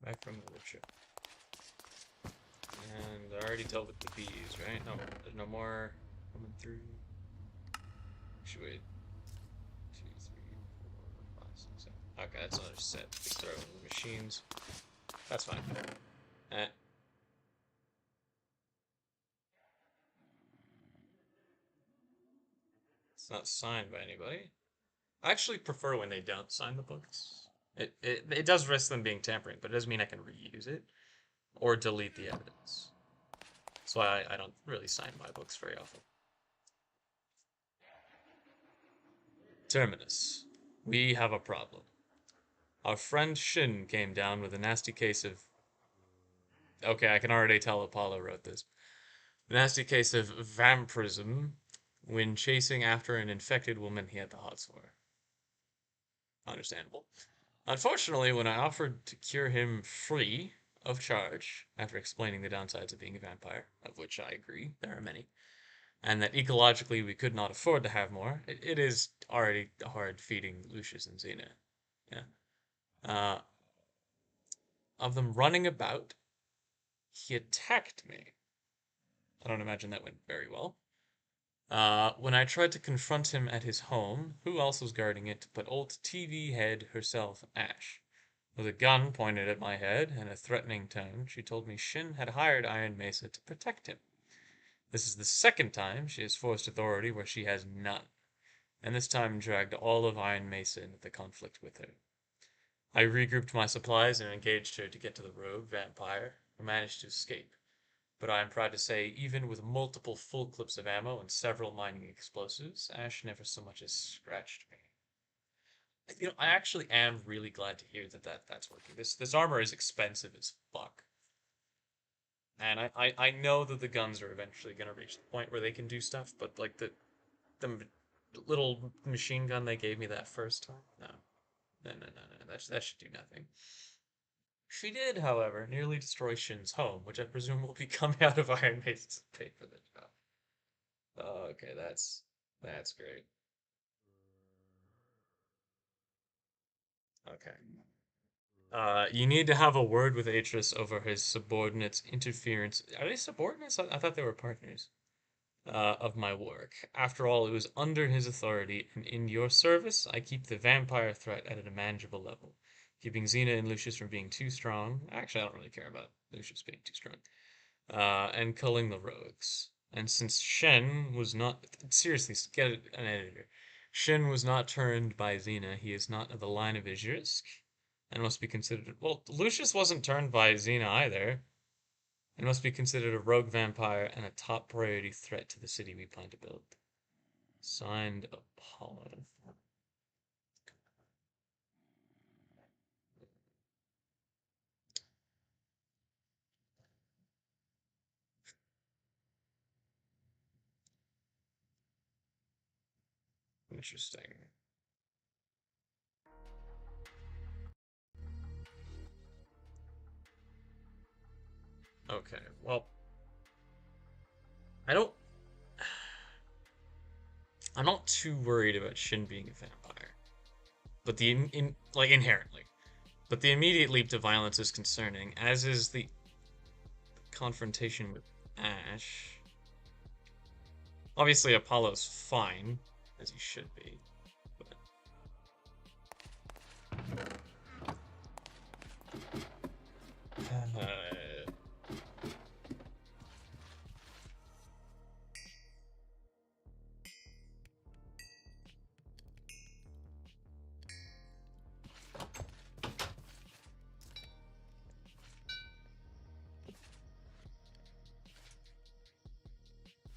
Back from the wood chip. And I already dealt with the bees, right? No, there's no more coming through. Should wait. 2, 3, 4, 5, 6, 7. Okay, that's another set. We throw in the machines. That's fine. Eh. It's not signed by anybody. I actually prefer when they don't sign the books. It does risk them being tampering, but it doesn't mean I can reuse it or delete the evidence. That's why I don't really sign my books very often. Terminus. We have a problem. Our friend Shin came down with a nasty case of... Okay, I can already tell Apollo wrote this. A nasty case of vampirism when chasing after an infected woman he had the hots for. Understandable. Unfortunately, when I offered to cure him free of charge, after explaining the downsides of being a vampire, of which I agree, there are many, and that ecologically we could not afford to have more, it is already hard feeding Lucius and Zena. Yeah. Uh, of them running about, he attacked me. I don't imagine that went very well. When I tried to confront him at his home, who else was guarding it but old TV head herself, Ash? With a gun pointed at my head and a threatening tone, she told me Shin had hired Iron Mesa to protect him. This is the second time she has forced authority where she has none, and this time dragged all of Iron Mesa into the conflict with her. I regrouped my supplies and engaged her to get to the rogue vampire, who managed to escape. But I am proud to say, even with multiple full clips of ammo and several mining explosives, Ash never so much as scratched me. I actually am really glad to hear that's working. This armor is expensive as fuck. And I know that the guns are eventually gonna reach the point where they can do stuff, but like the little machine gun they gave me that first time, no. No. That should do nothing. She did, however, nearly destroy Shin's home, which I presume will be coming out of Iron Maiden's pay for the job. Oh, okay, that's great. Okay. You need to have a word with Atris over his subordinates' interference. Are they subordinates? I thought they were partners. Of my work. After all, it was under his authority, and in your service, I keep the vampire threat at a manageable level, keeping Xena and Lucius from being too strong. Actually, I don't really care about Lucius being too strong. And culling the rogues. And since Shen was not... Seriously, get an editor. Shen was not turned by Xena. He is not of the line of Izhirisk, and must be considered... Well, Lucius wasn't turned by Xena either, and must be considered a rogue vampire and a top priority threat to the city we plan to build. Signed, Apollo. Interesting. Okay, well, I don't... I'm not too worried about Shin being a vampire. But like, inherently. But the immediate leap to violence is concerning, as is the confrontation with Ash. Obviously, Apollo's fine, as he should be. But...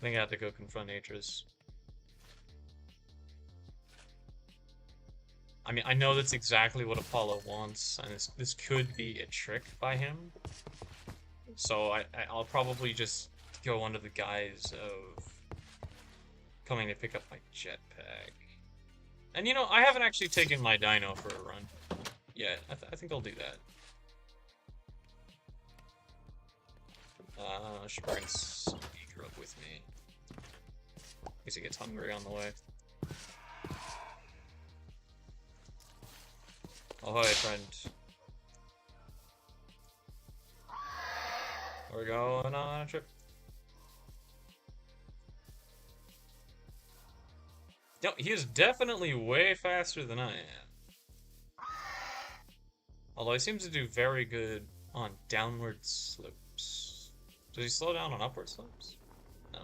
I think I have to go confront Atris. I mean, I know that's exactly what Apollo wants, and this could be a trick by him. So I'll probably just go under the guise of coming to pick up my jetpack. And I haven't actually taken my dino for a run yet. I think I'll do that. I should bring some eager up with me. In case he gets hungry on the way. Oh, hi, friend. We're going on a trip. No, he is definitely way faster than I am. Although he seems to do very good on downward slopes. Does he slow down on upward slopes? No.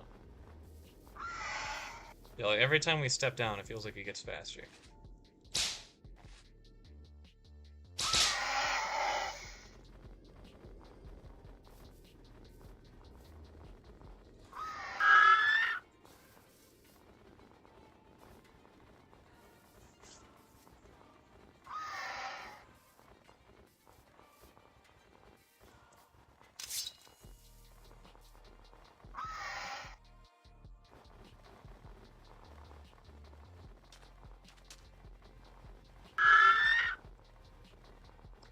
Yeah, like every time we step down, it feels like he gets faster.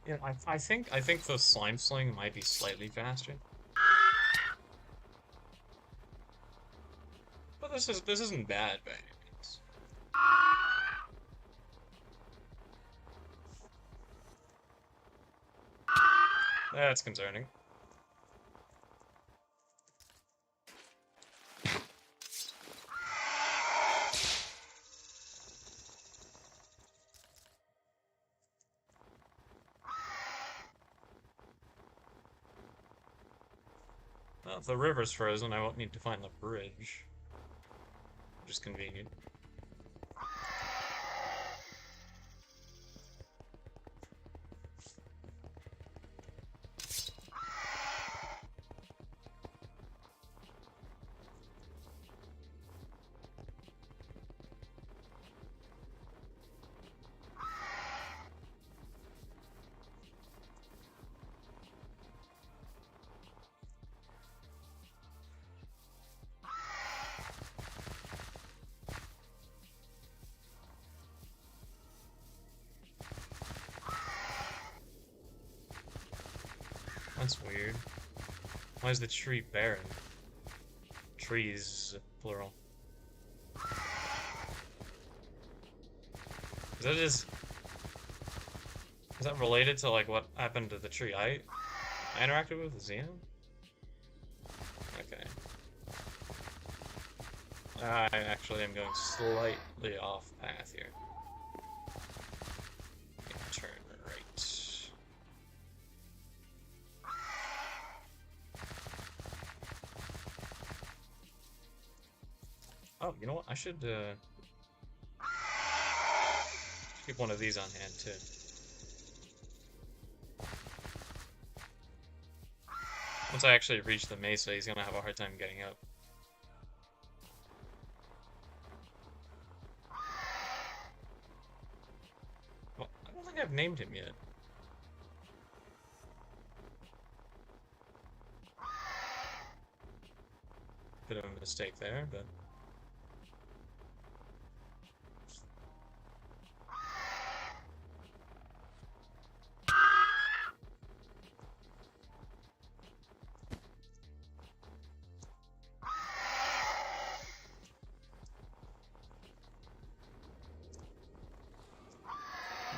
Yeah, I think the slime sling might be slightly faster. But this isn't bad by any means. That's concerning. Well, if the river's frozen, I won't need to find the bridge. Which is convenient. That's weird. Why is the tree barren? Trees, plural. Is that just... Is that related to, like, what happened to the tree I interacted with Zena? Okay. I actually am going slightly off path here. Turn right. Oh, you know what? I should keep one of these on hand too. Once I actually reach the mesa, he's gonna have a hard time getting up. Well, I don't think I've named him yet. Bit of a mistake there, but...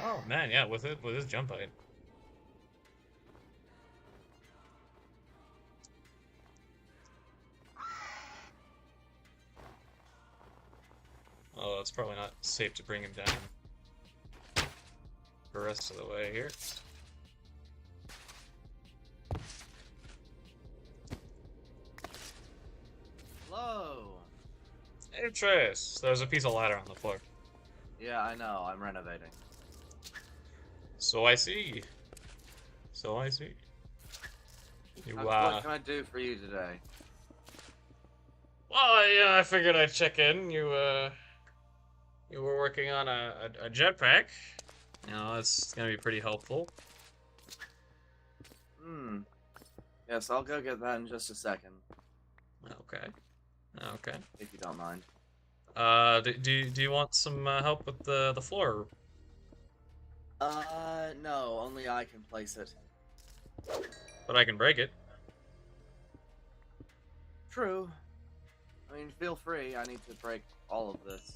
Oh man, yeah, with his jump height. Oh, it's probably not safe to bring him down the rest of the way here. Hello. Hey, Trace, there's a piece of ladder on the floor. Yeah, I know. I'm renovating. So I see. So I see. You, What can I do for you today? Well, yeah, I figured I'd check in. You were working on a jetpack. You know, that's gonna be pretty helpful. Hmm. Yes, I'll go get that in just a second. Okay. Okay. If you don't mind. Do you want some help with the floor? No. Only I can place it. But I can break it. True. I mean, feel free. I need to break all of this.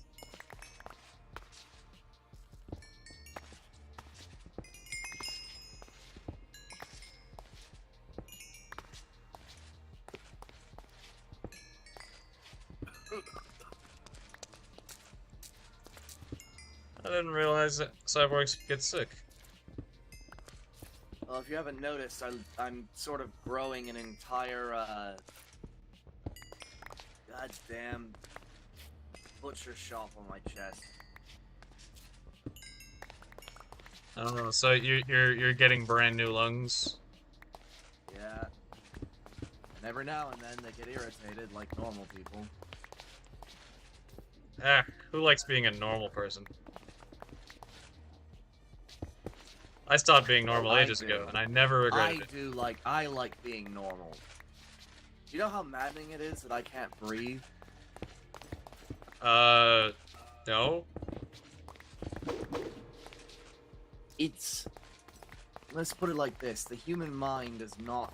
I didn't realize that cyborgs get sick. Well, if you haven't noticed, I'm sort of growing an entire, goddamn butcher shop on my chest. I don't know. So you're getting brand new lungs. Yeah. And every now and then they get irritated like normal people. Ah, who likes being a normal person? I stopped being normal ages ago, and I never regretted it. I like being normal. You know how maddening it is that I can't breathe? No. Let's put it like this, the human mind is not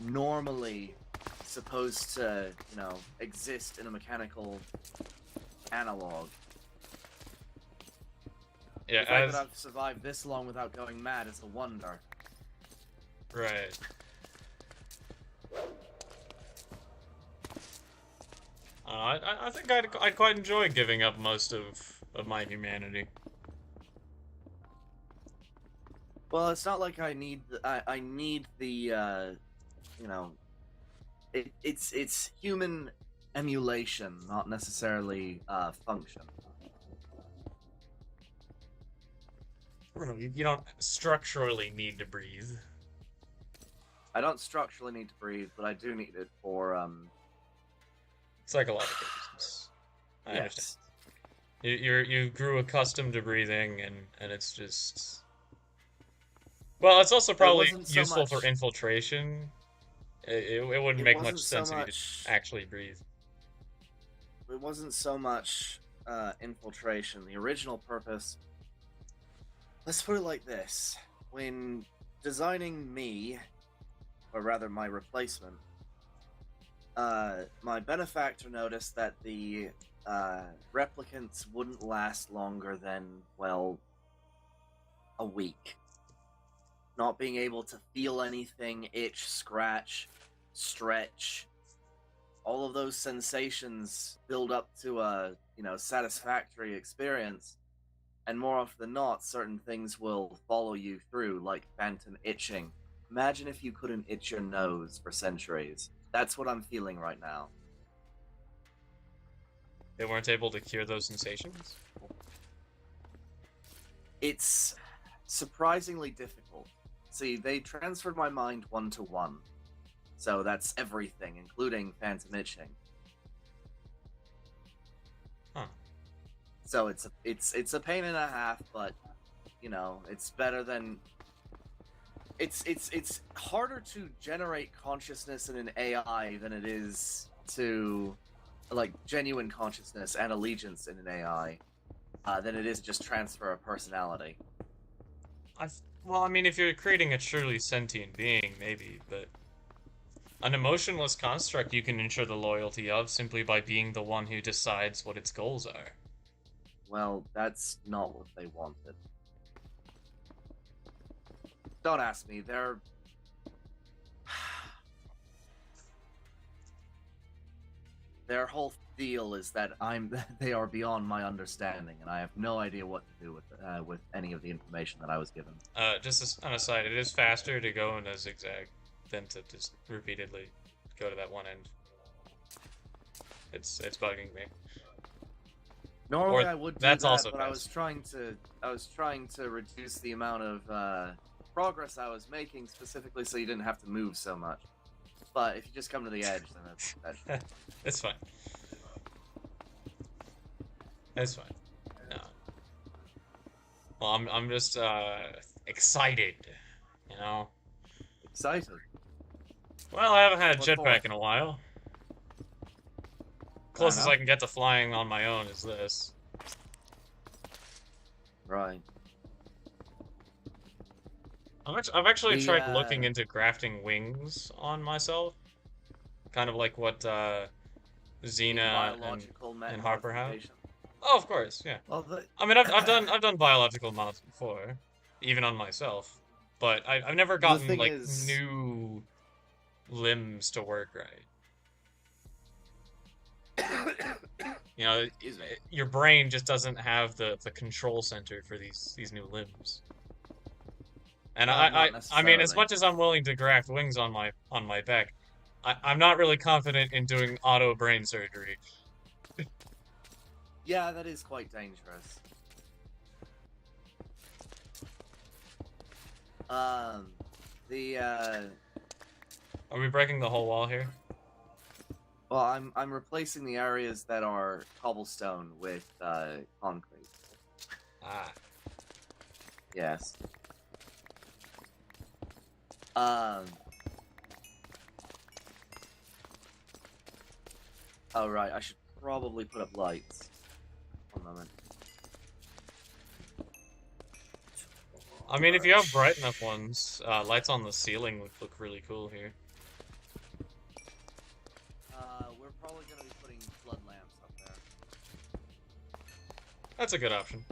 normally supposed to, you know, exist in a mechanical analog. Yeah, the fact that I've survived this long without going mad is a wonder. Right. I think I'd quite enjoy giving up most of my humanity. Well, it's not like I need the you know, it's human emulation, not necessarily function. You don't structurally need to breathe. I don't structurally need to breathe, but I do need it for psychological reasons. I yes. understand. You grew accustomed to breathing, and it's just. Well, it's also probably useful for infiltration. It wouldn't make much sense if you didn't actually breathe. It wasn't so much infiltration. The original purpose. Let's put it like this: when designing me, or rather my replacement, my benefactor noticed that the replicants wouldn't last longer than, well, a week. Not being able to feel anything, itch, scratch, stretch, all of those sensations build up to a, you know, satisfactory experience. And more often than not, certain things will follow you through, like phantom itching. Imagine if you couldn't itch your nose for centuries. That's what I'm feeling right now. They weren't able to cure those sensations? It's surprisingly difficult. See, they transferred my mind 1-to-1. So that's everything, including phantom itching. Huh. So it's a pain and a half, but you know, it's better than it's harder to generate consciousness in an AI than it is to like genuine consciousness and allegiance in an AI than it is just transfer a personality. Well, I mean, if you're creating a truly sentient being, maybe, but an emotionless construct you can ensure the loyalty of simply by being the one who decides what its goals are. Well, that's not what they wanted. Don't ask me, their whole deal is that they are beyond my understanding, and I have no idea what to do with any of the information that I was given. Just as an aside, it is faster to go in a zigzag than to just repeatedly go to that one end. It's bugging me. Normally I would do that, but I was trying to reduce the amount of progress I was making, specifically so you didn't have to move so much. But if you just come to the edge, then that's it's fine. It's fine. No. Well, I'm just excited, you know. Excited. Well, I haven't had a jetpack in a while. Closest I can get to flying on my own is this. Right. I've actually tried looking into grafting wings on myself. Kind of like what Zena and Harper have. Oh, of course, yeah. Well, I mean, I've done biological mods before, even on myself, but I've never gotten like new limbs to work right. You know, Excuse me. your brain just doesn't have the control center for these new limbs. And Well, not I mean, as necessarily. much as I'm willing to graft wings on my back, I'm not really confident in doing auto brain surgery. Yeah, that is quite dangerous. Um, the Are we breaking the whole wall here? well, I'm replacing the areas that are cobblestone with concrete. Ah, Yes. Um. Oh right, I should probably put up lights. One moment. I mean, if you have bright enough ones, lights on the ceiling would look really cool here. We're probably gonna be putting flood lamps up there. That's a good option.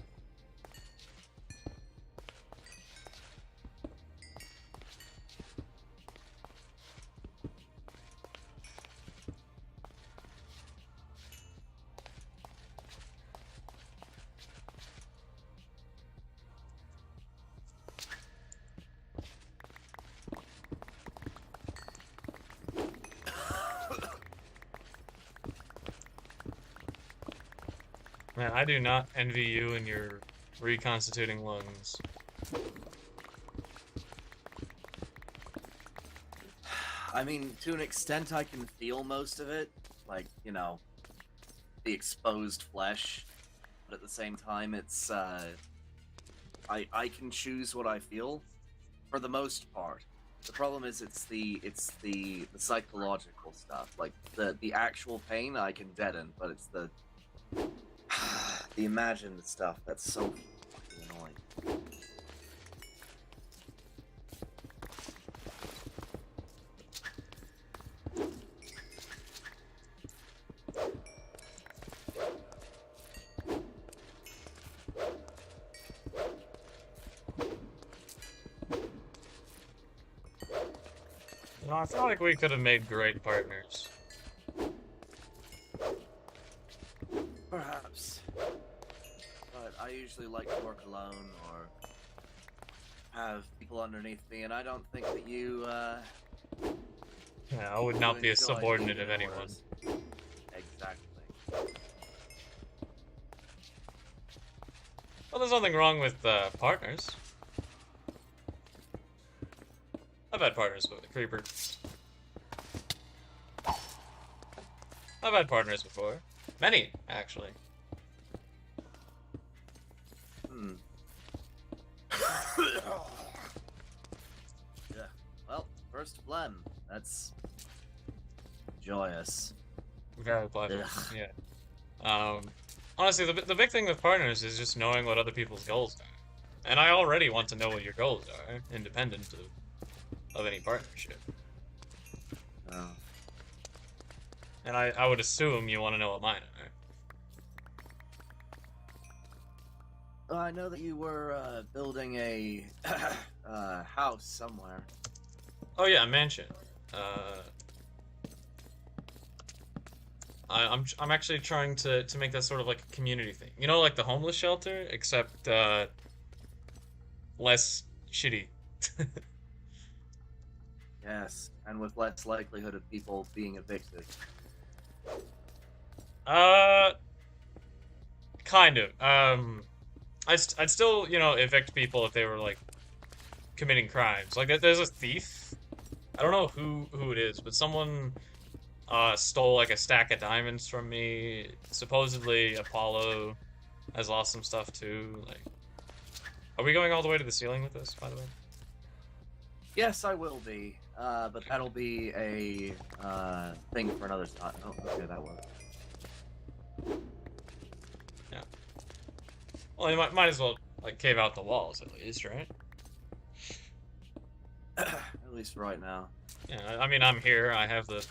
Man, I do not envy you and your reconstituting lungs. I mean, to an extent, I can feel most of it, like you know, the exposed flesh. But at the same time, it's I can choose what I feel, for the most part. The problem is it's the psychological stuff, like the actual pain I can deaden, but it's the the imagined stuff that's so fucking annoying. You know, I feel like we could have made great partners. Perhaps, but I usually like to work alone or have people underneath me, and I don't think that you Yeah, I would you not be a enjoy subordinate being of anyone. yours. Exactly. Well, there's nothing wrong with partners. I've had partners with Creeper. I've had partners before. Many, actually. Hmm. Yeah. Well, first phlegm. That's joyous. Very pleasant. Ugh. Yeah. Honestly, the big thing with partners is just knowing what other people's goals are. And I already want to know what your goals are, independent of any partnership. Oh. And I would assume you want to know what mine are. Oh, I know that you were building a house somewhere. Oh yeah, a mansion. Uh, I'm actually trying to make that sort of like a community thing. You know, like the homeless shelter, except less shitty. Yes, and with less likelihood of people being evicted. Uh, kind of. I'd still, you know, evict people if they were like committing crimes. Like there's a thief. I don't know who it is, but someone stole like a stack of diamonds from me. Supposedly Apollo has lost some stuff too. Like, are we going all the way to the ceiling with this, by the way? Yes, I will be. But that'll be a thing for another time. Oh, okay, that worked. Yeah. Well, you might as well like cave out the walls at least, right? At least right now. Yeah. I mean, I'm here. I have the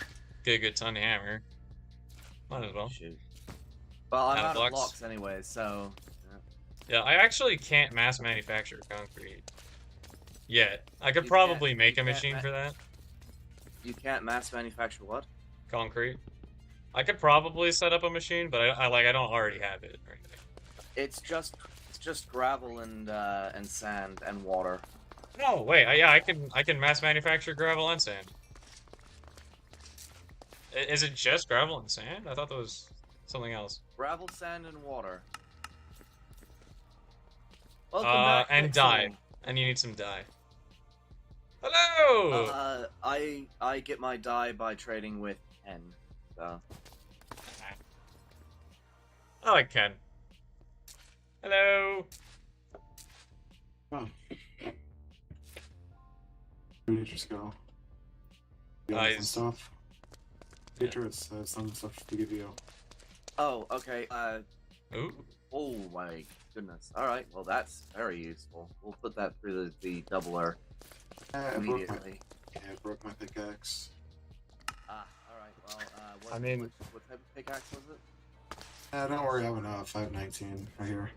gigaton hammer. Might as well. Shoot. Well, I'm Out of out of blocks. blocks anyway, so. Yeah, I actually can't mass manufacture concrete yet. I could You probably can't- make you a can't machine for that. You can't mass manufacture what? Concrete. I could probably set up a machine, but I don't already have it or anything. It's just gravel and sand and water. No, wait, yeah, I can mass manufacture gravel and sand. Is it just gravel and sand? I thought that was something else. Gravel, sand, and water. Welcome back, And dye. Pixel. And you need some dye. Hello! I get my dye by trading with Ken. So. I like Ken. Hello! Oh. Where did you just go? You got some stuff? Teacher, it's some stuff to give you. Oh, okay. Ooh. Oh my goodness. All right. Well, that's very useful. We'll put that through the doubler immediately. I broke my pickaxe. Ah. All right. Well, I mean, what type of pickaxe was it? Don't worry, I have enough. I have 19 right here.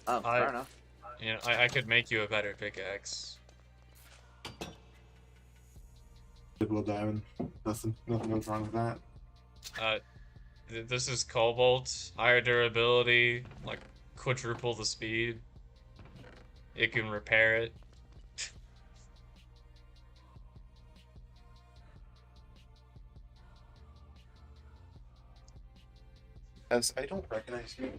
Oh, fair enough. You know, I could make you a better pickaxe. Goodwill diamond. Nothing goes wrong with that. This is cobalt, higher durability, like quadruple the speed. It can repair it. As I don't recognize you.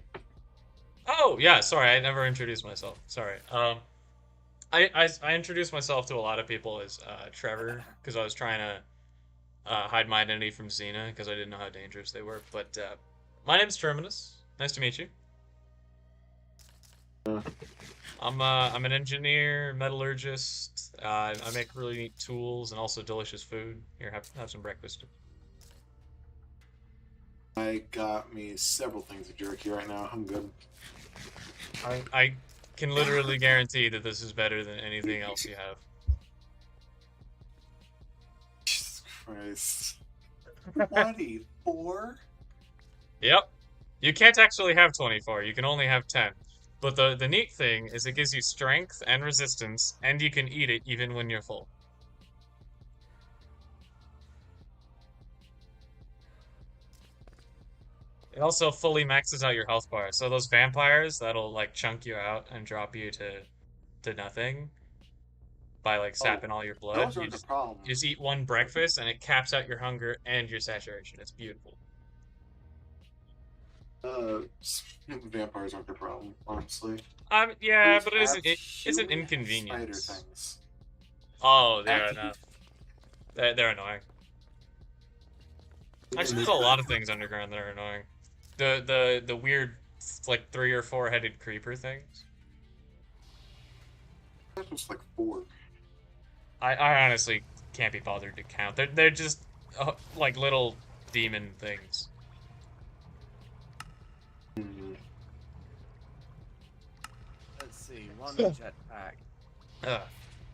Oh, yeah, sorry, I never introduced myself. Sorry. I introduced myself to a lot of people as Trevor because I was trying to hide my identity from Zena because I didn't know how dangerous they were. But my name's Terminus. Nice to meet you. I'm an engineer, metallurgist. I make really neat tools and also delicious food. Here, have some breakfast. I got me several things of jerky right now. I'm good. I can literally guarantee that this is better than anything else you have. Jesus Christ. 24? Yep. You can't actually have 24. You can only have 10. But the neat thing is it gives you strength and resistance, and you can eat it even when you're full. It also fully maxes out your health bar. So those vampires that'll like chunk you out and drop you to nothing by like sapping all your blood. Those are the problem. You just eat one breakfast and it caps out your hunger and your saturation. It's beautiful. Vampires aren't the problem, honestly. Yeah, Those but isn't human inconvenience. Spider things. Oh, they're enough. They're annoying. Actually, there's a lot of things underground that are annoying. The weird, like 3 or 4 headed creeper things. That was like 4. I honestly can't be bothered to count. They're just like little demon things. Mm-hmm. Let's see. One jetpack. Ugh.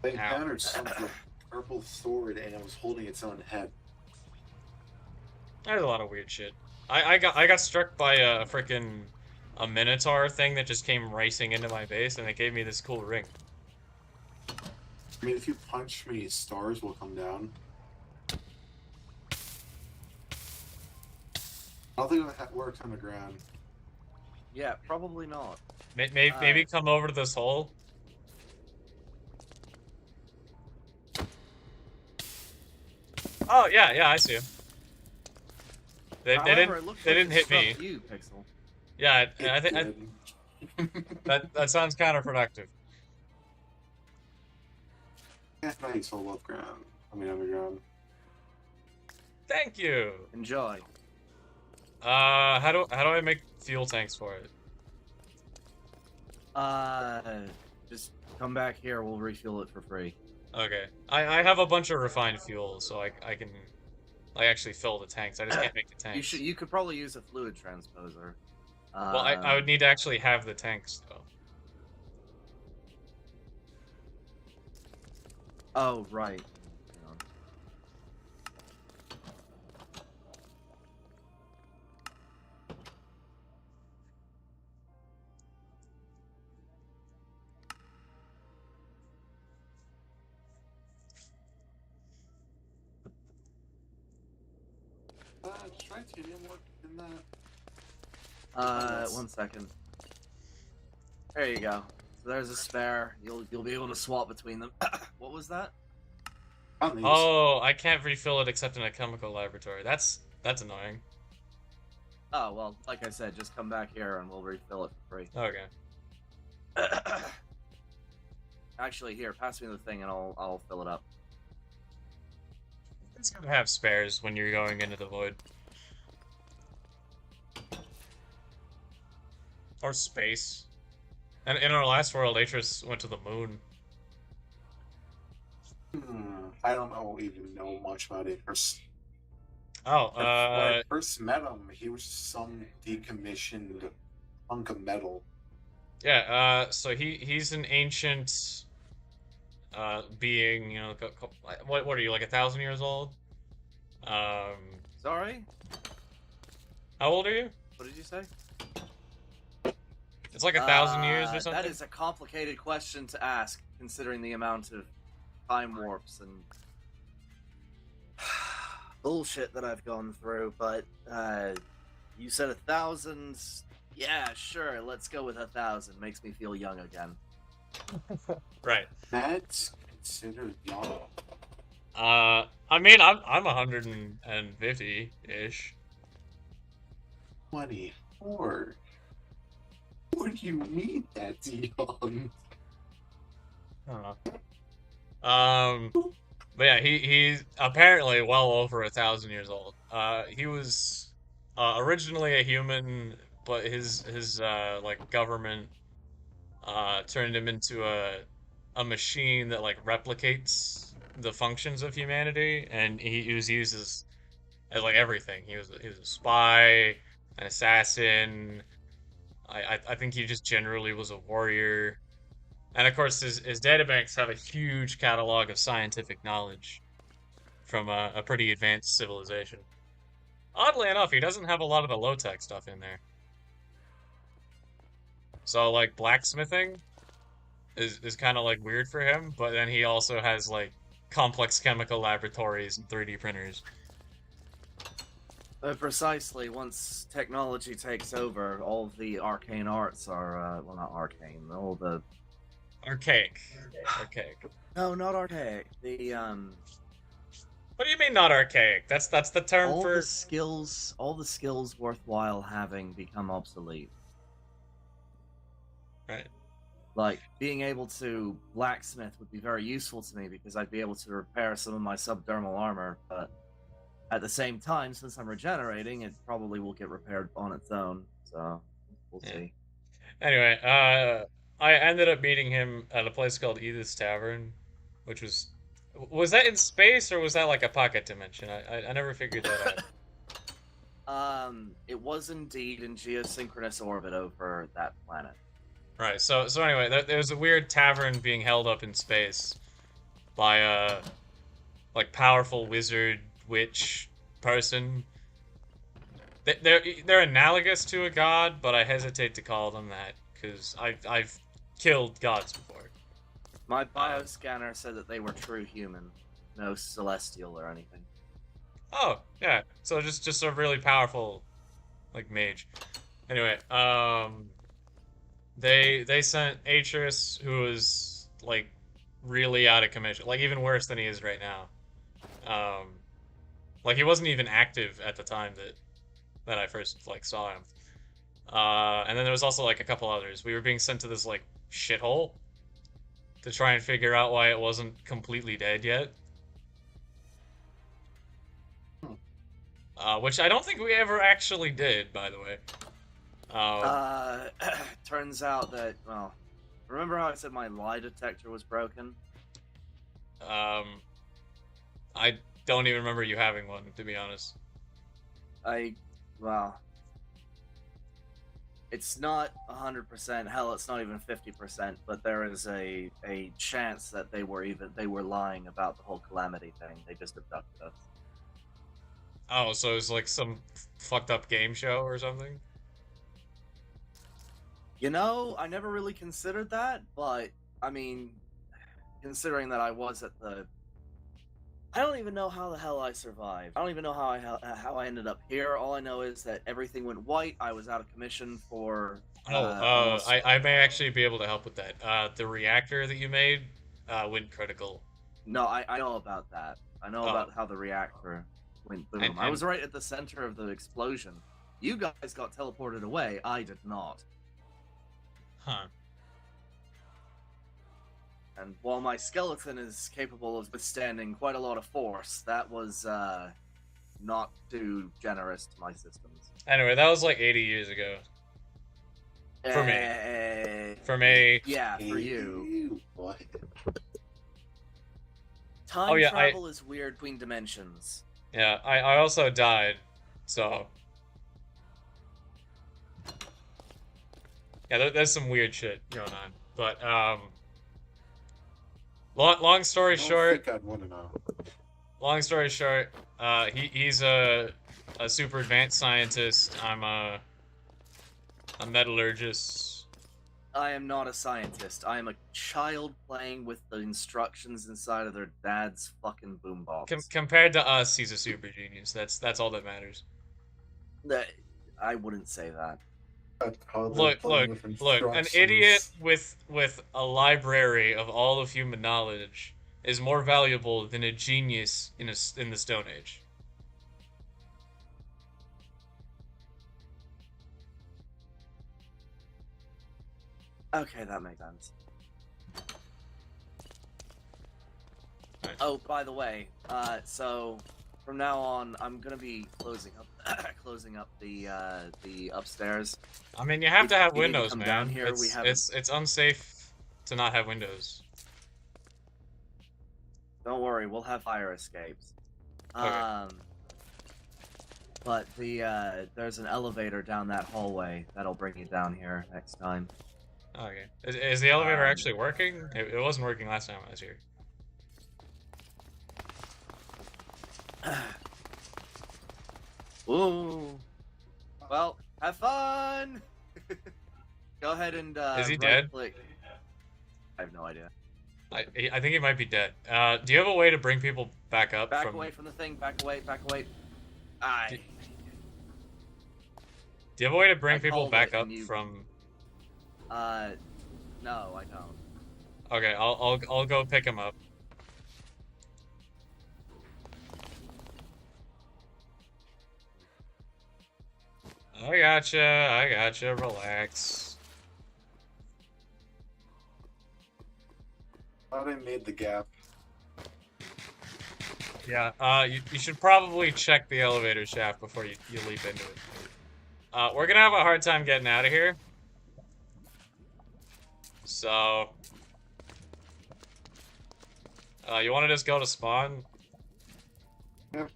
I encountered something with a purple sword and it was holding its own head. There's a lot of weird shit. I got struck by a freaking minotaur thing that just came racing into my base and it gave me this cool ring. I mean, if you punch me, stars will come down. I don't think that works on the ground. Yeah, probably not. Maybe come over to this hole. Oh yeah, I see him. They didn't hit me. You, Pixel. Yeah, I think that sounds counterproductive. That's nice all above ground. I mean underground. Thank you. Enjoy. How do I make fuel tanks for it? Just come back here. We'll refuel it for free. Okay. I have a bunch of refined fuel, so I can actually fill the tanks. I just can't make the tanks. You could probably use a fluid transposer. Well, I would need to actually have the tanks though. Oh right. Hang on. titanium work in that? 1 second. There you go. So there's a spare. You'll be able to swap between them. What was that? On these. Oh, I can't refill it except in a chemical laboratory. That's annoying. Oh well, like I said, just come back here and we'll refill it for free. Okay. Actually, here, pass me the thing and I'll fill it up. It's good to have spares when you're going into the void. Or space. And in our last world, Atris went to the moon. I don't even know much about it. Oh, When I first met him, he was some decommissioned hunk of metal. yeah, so he's an ancient being, you know, what are you, like 1,000 years old? Sorry? How old are you? What did you say? It's like 1,000 years or something? That is a complicated question to ask, considering the amount of time warps and bullshit that I've gone through, but you said 1,000. Yeah, sure, let's go with 1,000. Makes me feel young again. Right. That's considered young. I mean, I'm 150-ish. 24. What do you mean that's young? I don't know. But yeah, he's apparently well over 1,000 years old. He was originally a human, but his like government turned him into a machine that like replicates the functions of humanity, and he was used as like everything. He was a spy, an assassin. I think he just generally was a warrior. And of course, his databanks have a huge catalog of scientific knowledge from a pretty advanced civilization. Oddly enough, he doesn't have a lot of the low-tech stuff in there. So, like, blacksmithing is kind of, like, weird for him, but then he also has, like, complex chemical laboratories and 3D printers. Precisely, once technology takes over, all of the arcane arts are, well, not arcane, all the... Archaic. Archaic. No, not archaic. The, What do you mean not archaic? That's the term all for... all the skills worthwhile having become obsolete. Right. Like, being able to blacksmith would be very useful to me because I'd be able to repair some of my subdermal armor, but at the same time, since I'm regenerating, it probably will get repaired on its own, so we'll see. Anyway, I ended up meeting him at a place called Edith's Tavern, which was that in space or was that like a pocket dimension? I never figured that out. It was indeed in geosynchronous orbit over that planet. Right. So anyway, there was a weird tavern being held up in space by a like powerful wizard witch person. They're analogous to a god, but I hesitate to call them that because I've killed gods before. My bioscanner said that they were true human, no celestial or anything. Oh yeah, so just a really powerful like mage. Anyway, they sent Atris, who was like really out of commission, like even worse than he is right now. Like he wasn't even active at the time that I first like saw him. And then there was also like a couple others. We were being sent to this like shithole to try and figure out why it wasn't completely dead yet. Which I don't think we ever actually did, by the way. Turns out that, well, remember how I said my lie detector was broken? I don't even remember you having one, to be honest. Well, it's not 100%, hell, it's not even 50%, but there is a chance that they were lying about the whole calamity thing. They just abducted us. Oh, so it's like some fucked up game show or something? You know, I never really considered that, but, I mean, considering that I was at the I don't even know how the hell I survived. I don't even know how I ended up here. All I know is that everything went white. I was out of commission for almost. I may actually be able to help with that. The reactor that you made went critical. No, I know about that. I know Oh. about how the reactor went boom. And- I was right at the center of the explosion. You guys got teleported away. I did not. Huh. And while my skeleton is capable of withstanding quite a lot of force, that was not too generous to my systems. Anyway, that was like 80 years ago. For me. For me. Yeah, for you. What? Time travel is weird between dimensions. Yeah, I also died, so... Yeah, there's some weird shit going on. But, long story short... I think I'd want to know. Long story short, he's a super advanced scientist. I'm a metallurgist. I am not a scientist. I am a child playing with the instructions inside of their dad's fucking boombox. Compared to us, he's a super genius. That's all that matters. I wouldn't say that. Look! An idiot with a library of all of human knowledge is more valuable than a genius in the Stone Age. Okay, that makes sense. Right. Oh, by the way, so from now on, I'm gonna be closing up the upstairs. I mean, you have to have windows, man. Down here, it's unsafe to not have windows. Don't worry, we'll have fire escapes. Okay. But there's an elevator down that hallway that'll bring you down here next time. Okay. Is the elevator actually working? It wasn't working last time I was here. Ooh. Well, have fun! Go ahead and Is he dead? Click. I have no idea. I think he might be dead. Do you have a way to bring people back up? Back away from the thing. Back away. Back away. Do you have a way to bring people back up from? No, I don't. Okay, I'll go pick him up. I gotcha, relax. Thought I made the gap. Yeah, you should probably check the elevator shaft before you leap into it. We're gonna have a hard time getting out of here. So... you wanna just go to spawn? Yep.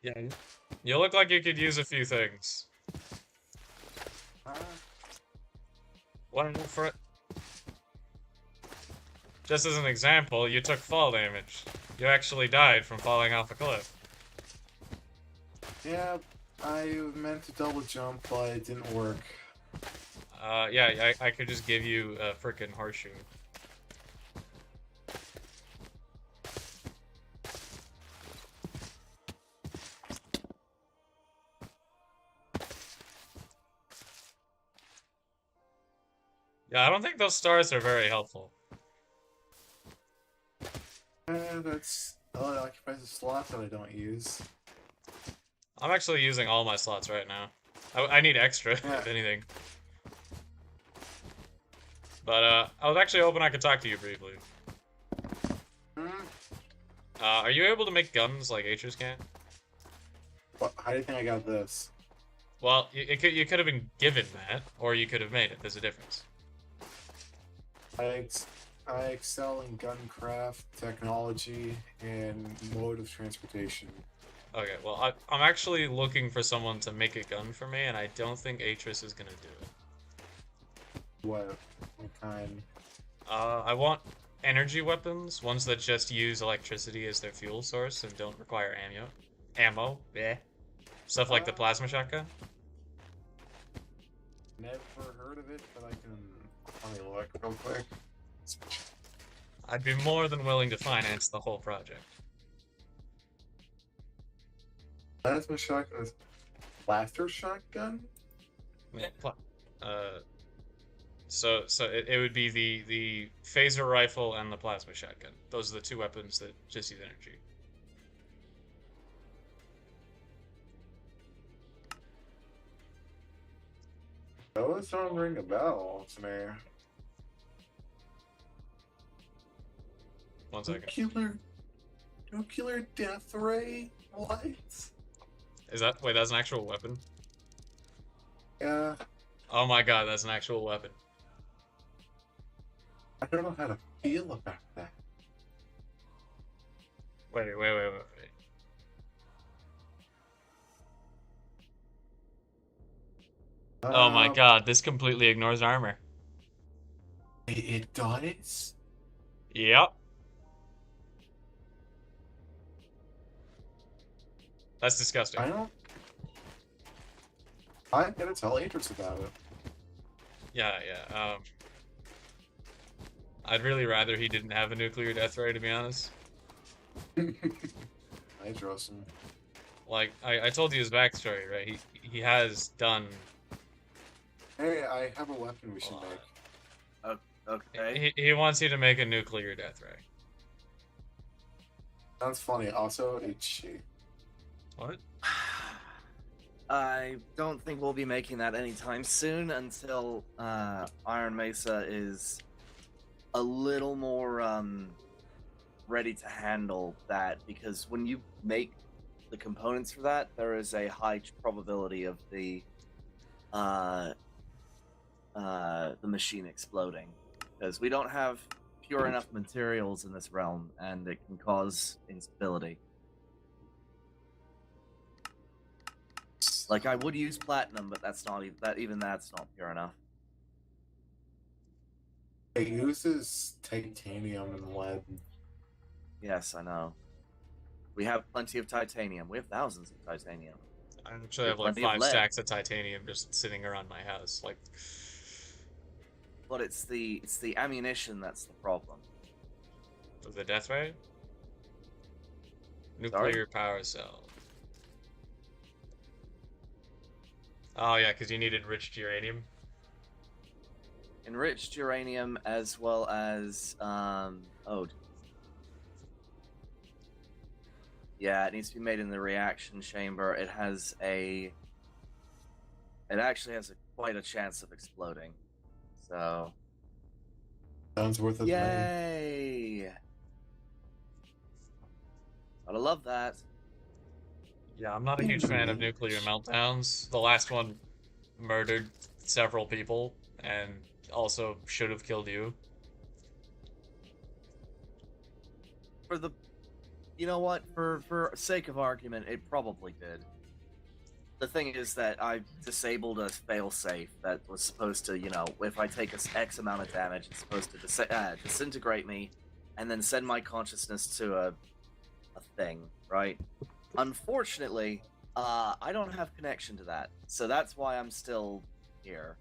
Yeah, you look like you could use a few things. What for it? Just as an example, you took fall damage. You actually died from falling off a cliff. Yeah, I meant to double jump, but it didn't work. Yeah, I could just give you a frickin' horseshoe. Yeah, I don't think those stars are very helpful. That's... Oh, it occupies a slot that I don't use. I'm actually using all my slots right now. I need extra, if anything. But, I was actually hoping I could talk to you briefly. Are you able to make guns like Atreus can? What? How do you think I got this? Well, you could have been given that, or you could have made it. There's a difference. I excel in guncraft, technology, and mode of transportation. Okay, well, I'm actually looking for someone to make a gun for me, and I don't think Atreus is gonna do it. What kind? I want energy weapons, ones that just use electricity as their fuel source and don't require ammo, yeah. Stuff like the plasma shotgun. Never heard of it, but I can. Let me look real quick. I'd be more than willing to finance the whole project. Plasma shotgun is blaster shotgun? Yeah, so it would be the phaser rifle and the plasma shotgun. Those are the two weapons that just use energy. Those don't ring a bell to me. One second. Nuclear death ray? What? Wait, that's an actual weapon? Yeah. Oh my god, that's an actual weapon. I don't know how to feel about that. Wait. Oh my god, this completely ignores armor. It does? Yep. That's disgusting. I'm gonna tell Atrix about it. Yeah. I'd really rather he didn't have a nuclear death ray, to be honest. I trust him. Like, I told you his backstory, right? He has done... Hey, I have a weapon we should make. Okay. He wants you to make a nuclear death ray. Sounds funny. Also, it's cheap. What? I don't think we'll be making that anytime soon until Iron Mesa is a little more ready to handle that, because when you make the components for that, there is a high probability of the machine exploding, because we don't have pure enough materials in this realm, and it can cause instability. Like, I would use platinum, but that's not even that's not pure enough. It uses titanium and lead. Yes, I know. We have plenty of titanium. We have thousands of titanium. I actually have like 5 stacks of titanium just sitting around my house. Like, but it's the ammunition that's the problem. The death ray? Nuclear power cell. Oh yeah, because you need enriched uranium. Enriched uranium, as well as yeah, it needs to be made in the reaction chamber. It actually has quite a chance of exploding. So sounds worth it. Yay! Gotta love that. Yeah, I'm not a huge fan of nuclear meltdowns. The last one murdered several people and also should have killed you. You know what? For sake of argument, it probably did. The thing is that I disabled a failsafe that was supposed to, if I take X amount of damage, it's supposed to disintegrate me, and then send my consciousness to a thing, right? Unfortunately, I don't have connection to that, so that's why I'm still here.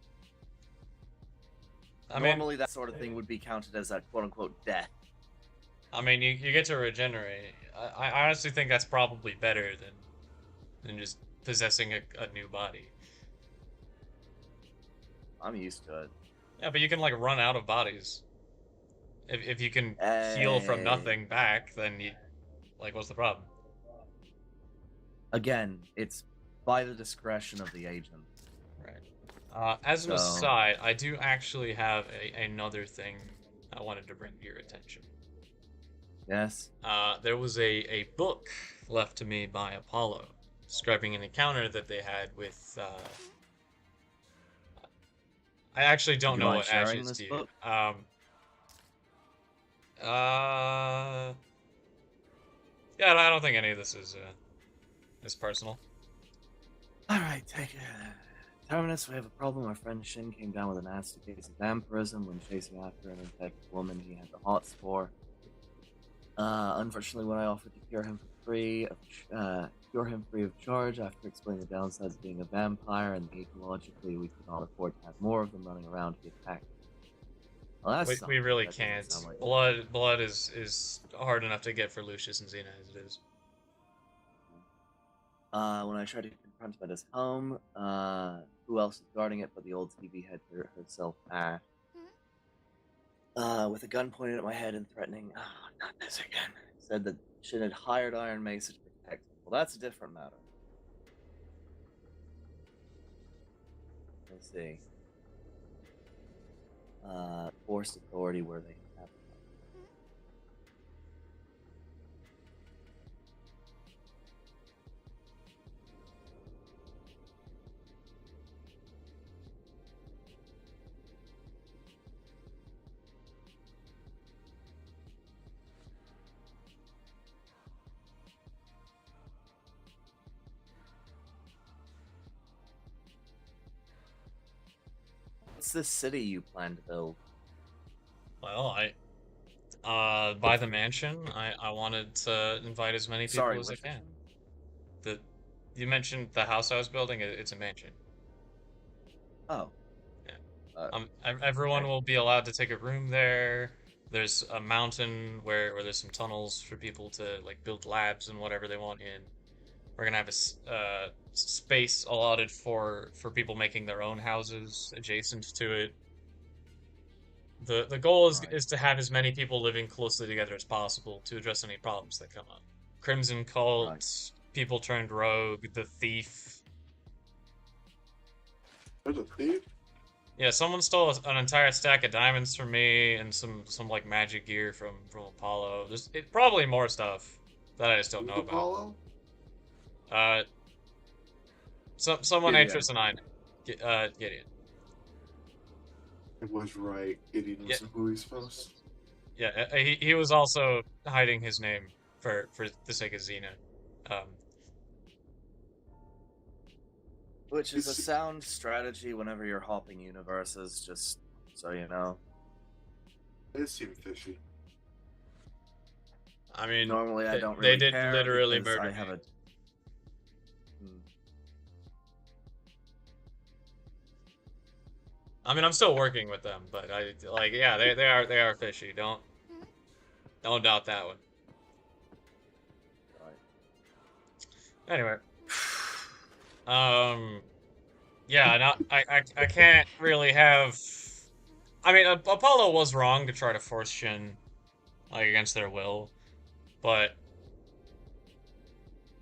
Normally, that sort of thing would be counted as a quote-unquote death. I mean, you get to regenerate. I honestly think that's probably better than just possessing a new body. I'm used to it. Yeah, but you can, like, run out of bodies. If you can heal from nothing back, then you... Like, what's the problem? Again, it's by the discretion of the agent. Right. As an aside, I do actually have another thing I wanted to bring to your attention. Yes? There was a book left to me by Apollo, describing an encounter that they had with, I actually don't know what Ash is to you. Yeah, I don't think any of this is personal. Alright, Terminus, we have a problem. Our friend Shin came down with a nasty case of vampirism when chasing after an infected woman he had the hots for. Unfortunately, when I offered to cure him free of charge after explaining the downsides of being a vampire and ecologically we could not afford to have more of them running around, he attacked. Well, that's We really that doesn't can't. sound like Blood is hard enough to get for Lucius and Zena as it is. When I tried to confront him at his home, who else is guarding it but the old TV head herself, Ash? With a gun pointed at my head and threatening, oh, not this again, said that Shin had hired Iron Mesa to protect him. Well, that's a different matter. Let's see. Forced authority where they have it. What's this city you plan to build? Well, by the mansion, I wanted to invite as many people as I which can. You mentioned the house I was building. It's a mansion. Oh. Yeah. Everyone will be allowed to take a room there. There's a mountain where there's some tunnels for people to like build labs and whatever they want in. We're gonna have a space allotted for people making their own houses adjacent to it. The goal is to have as many people living closely together as possible to address any problems that come up. Crimson Cult, people turned rogue, the thief. There's a thief? Yeah, someone stole an entire stack of diamonds from me and some like magic gear from Apollo. There's probably more stuff that I just don't know about. Apollo? Someone Gideon. Atris and I know. Gideon. It was right. Gideon was who he's supposed. Yeah, he was also hiding his name for the sake of Zena. Which is a sound strategy whenever you're hopping universes, just so you know. It seemed fishy. I mean, normally I don't really they did care literally because murder I have me. I mean, I'm still working with them, but yeah, they are fishy. Don't doubt that one. Anyway, yeah, I can't really have. I mean, Apollo was wrong to try to force Shin, like, against their will, but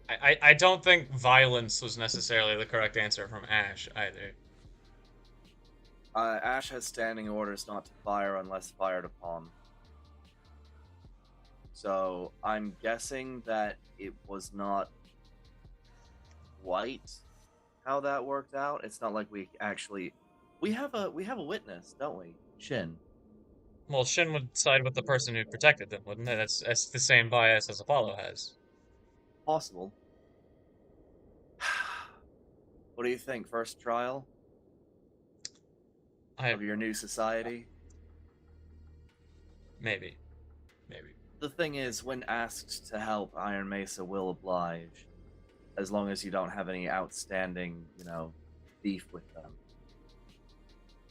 I don't think violence was necessarily the correct answer from Ash either. Ash has standing orders not to fire unless fired upon. So I'm guessing that it was not quite how that worked out. It's not like we have a witness, don't we? Shin. Well, Shin would side with the person who protected them, wouldn't they? That's the same bias as Apollo has. Possible. What do you think? First trial of your new society? Maybe. The thing is, when asked to help, Iron Mesa will oblige, as long as you don't have any outstanding, beef with them.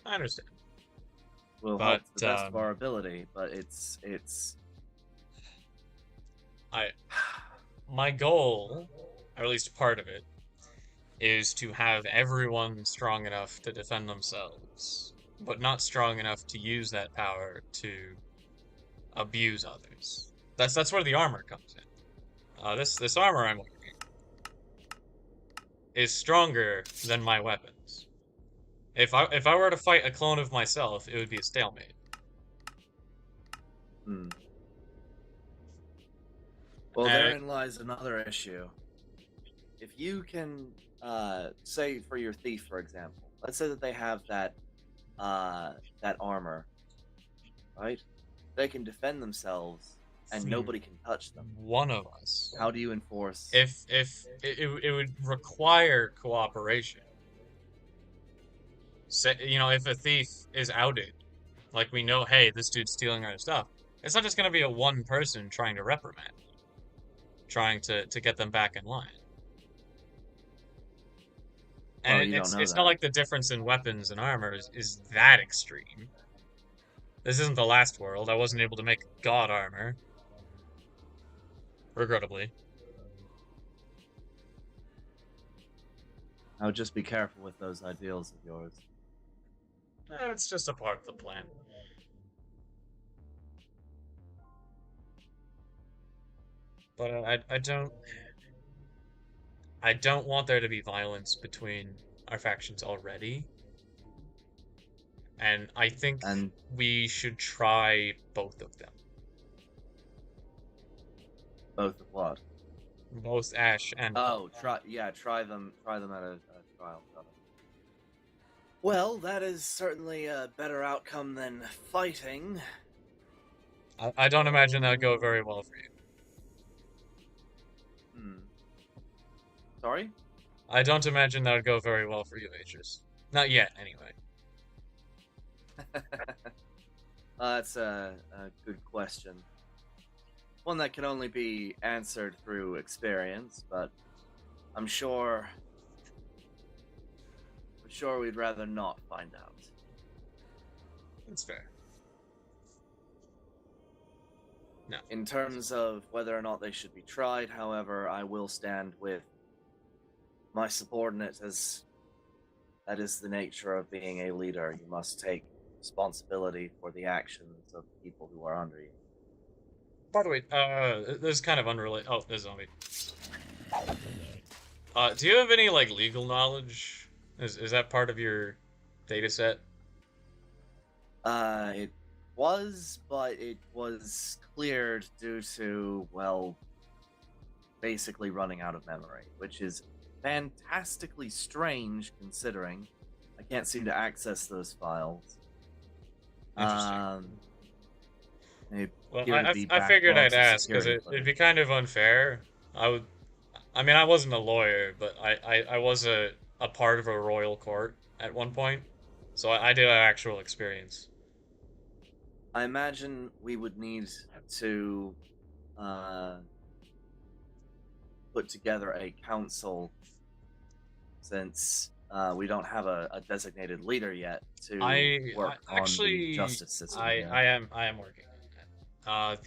I understand. We'll help to the best of our ability, but it's. My goal, or at least part of it, is to have everyone strong enough to defend themselves, but not strong enough to use that power to abuse others. That's where the armor comes in. This armor I'm wearing is stronger than my weapons. If I were to fight a clone of myself, it would be a stalemate. Well, therein lies another issue. If you can, say for your thief, for example, let's say that they have that armor, right? They can defend themselves, and nobody can touch them. One of us. How do you enforce? If it would require cooperation. say, if a thief is outed, like we know, hey, this dude's stealing our stuff, it's not just going to be a one person trying to reprimand, trying to get them back in line. And Well, you don't know it's not that. like the difference in weapons and armor is that extreme. This isn't the last world. I wasn't able to make god armor, regrettably. I would just be careful with those ideals of yours. It's just a part of the plan. But I don't want there to be violence between our factions already. And I think And we should try both of them. both of what? Both Ash and Oh, try them at a trial. Got it. Well, that is certainly a better outcome than fighting. I don't imagine that would go very well for you. Hmm. Sorry? I don't imagine that would go very well for you, Aegis. Not yet, anyway. That's a good question. One that can only be answered through experience, but I'm sure we'd rather not find out. That's fair. No. In terms of whether or not they should be tried, however, I will stand with my subordinate, as that is the nature of being a leader. You must take responsibility for the actions of the people who are under you. By the way, this is kind of unrelated. Oh, there's a zombie. Do you have any, like, legal knowledge? Is that part of your data set? It was, but it was cleared due to, well, basically running out of memory, which is fantastically strange considering I can't seem to access those files. Interesting. Well, I figured I'd ask, because it'd be kind of unfair. I mean, I wasn't a lawyer, but I was a part of a royal court at one point, so I did have actual experience. I imagine we would need to put together a council, since we don't have a designated leader yet to work on the justice system. I am working on that.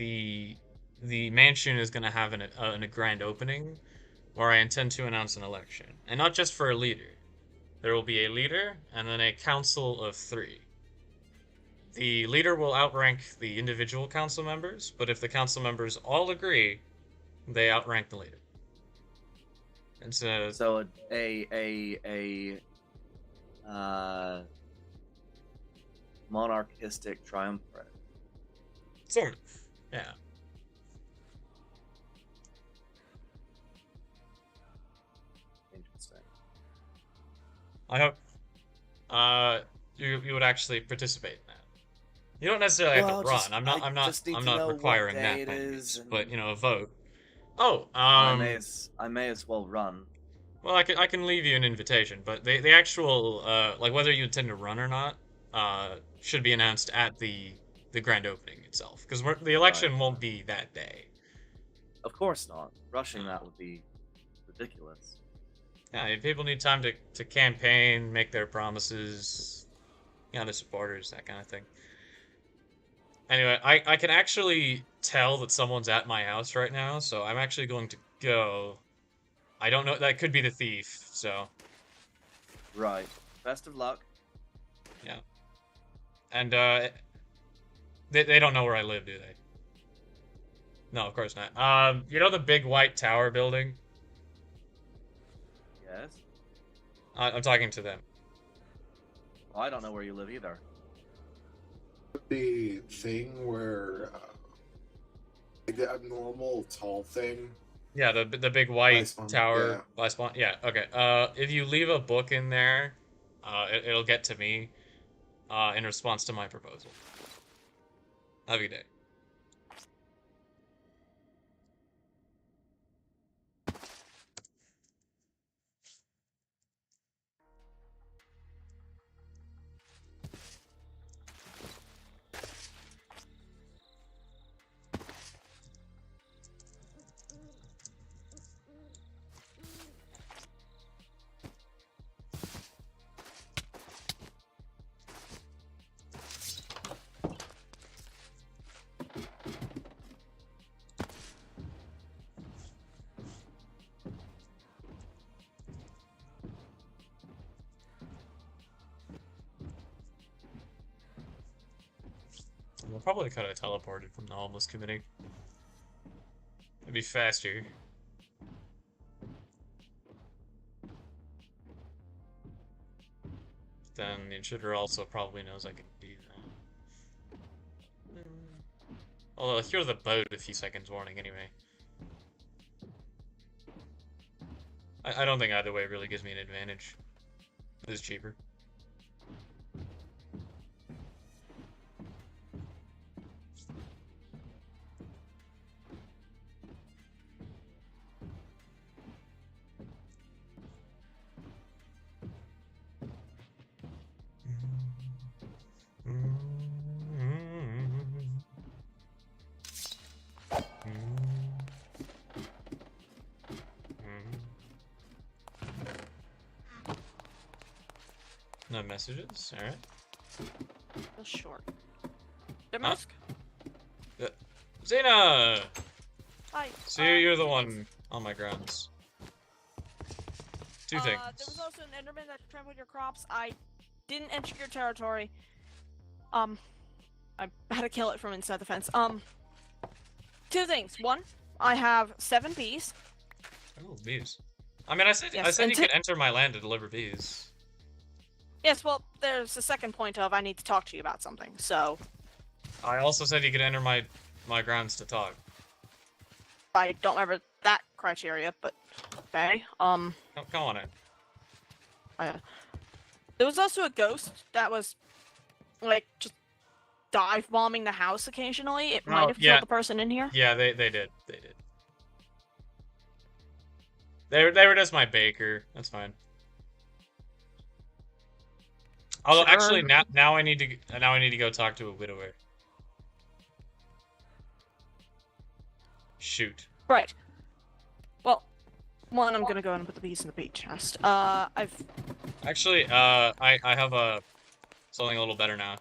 The mansion is going to have a grand opening where I intend to announce an election, and not just for a leader. There will be a leader and then a council of 3. The leader will outrank the individual council members, but if the council members all agree, they outrank the leader. And so a monarchistic triumvirate. Sort of, yeah. Interesting. I hope you would actually participate in that. You don't necessarily have to run. I'm not requiring that by any means, but a vote. Oh, I may as well run. Well, I can leave you an invitation, but the actual like whether you intend to run or not should be announced at the grand opening itself, because the election won't be that day. Of course not. Rushing that would be ridiculous. Yeah, people need time to campaign, make their promises, their supporters, that kind of thing. Anyway, I can actually tell that someone's at my house right now, so I'm actually going to go. I don't know, that could be the thief, so. Right. Best of luck. Yeah. And, they don't know where I live, do they? No, of course not. You know the big white tower building? Yes? I'm talking to them. Well, I don't know where you live either. The thing where the abnormal tall thing. Yeah, the big white tower by spawn. Yeah, okay. If you leave a book in there, it'll get to me in response to my proposal. Have a good day. probably could have teleported from the homeless committee. It'd be faster. Then the intruder also probably knows I can do that. Although hear the boat a few seconds warning anyway. I don't think either way really gives me an advantage. It is cheaper. No messages? Alright. Short. Terminus? Zena! Hi. So you're the one on my grounds. Two things. There was also an Enderman that trampled your crops. I didn't enter your territory. I had to kill it from inside the fence. Two things. One, I have 7 bees. Oh, bees. I mean, I said you could enter my land to deliver bees. Yes, well, there's a second point of I need to talk to you about something, so... I also said you could enter my grounds to talk. I don't remember that criteria, but... Okay, Come on in. There was also a ghost that was, like, just dive bombing the house occasionally. It might have killed the person in here. Yeah, they did. They did. They were just my baker. That's fine. Although Sure. actually now I need to go talk to a widower. Shoot. Right. Well, one, I'm gonna go and put the bees in the bait chest. I've... Actually, I have something a little better now.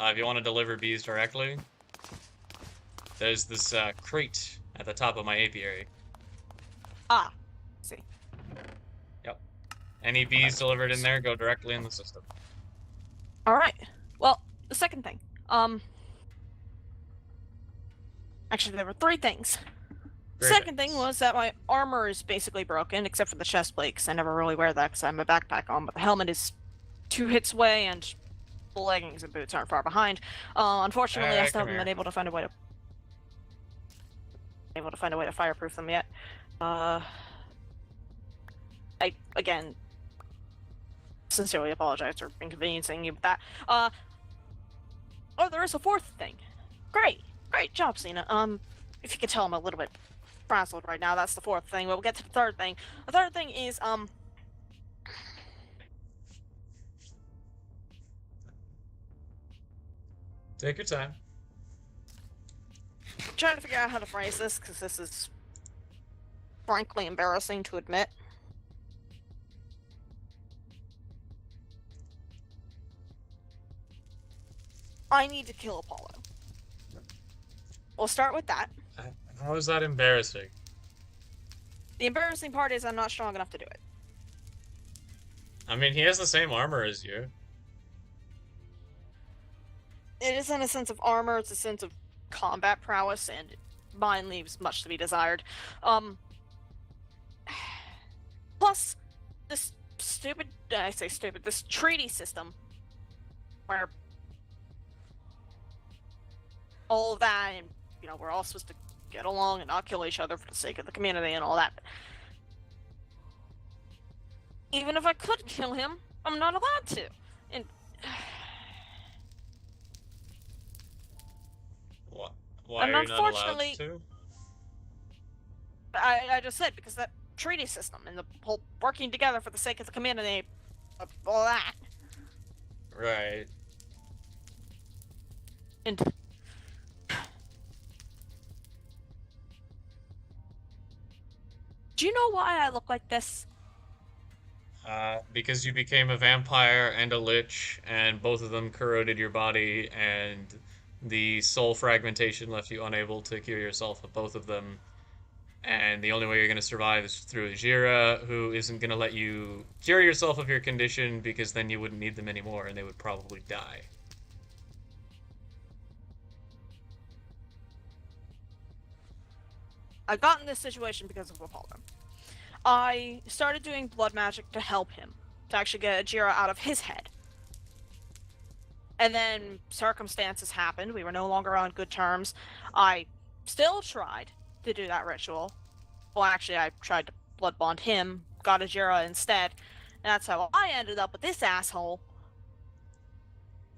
If you want to deliver bees directly, there's this crate at the top of my apiary. Ah. See. Yep. Any bees delivered in there go directly in the system. Alright. Well, the second thing. Actually, there were 3 things. The second thing was that my armor is basically broken, except for the chest plate, because I never really wear that because I have my backpack on, but the helmet is 2 hits away, and the leggings and boots aren't far behind. Unfortunately, I still haven't been able to find a way to fireproof them yet. I, again, sincerely apologize for inconveniencing you with that. Oh, there is a 4th thing. Great job, Zena. If you could tell, I'm a little bit frazzled right now. That's the 4th thing. We'll get to the 3rd thing. The 3rd thing is, Take your time. I'm trying to figure out how to phrase this, because this is frankly embarrassing to admit. I need to kill Apollo. We'll start with that. How is that embarrassing? The embarrassing part is I'm not strong enough to do it. I mean, he has the same armor as you. It isn't a sense of armor, it's a sense of combat prowess, and mine leaves much to be desired. Plus, this stupid, I say stupid, this treaty system, where all of that, and, you know, we're all supposed to get along and not kill each other for the sake of the community and all that. But even if I could kill him, I'm not allowed to. And why are you not allowed to? I just said, because that treaty system and the whole working together for the sake of the community, all that. Right. And do you know why I look like this? Because you became a vampire and a lich, and both of them corroded your body, and the soul fragmentation left you unable to cure yourself of both of them. And the only way you're going to survive is through Ajira, who isn't going to let you cure yourself of your condition, because then you wouldn't need them anymore, and they would probably die. I got in this situation because of Apollo. I started doing blood magic to help him, to actually get Ajira out of his head. And then circumstances happened. We were no longer on good terms. I still tried to do that ritual. Well, actually, I tried to blood bond him, got Ajira instead. And that's how I ended up with this asshole.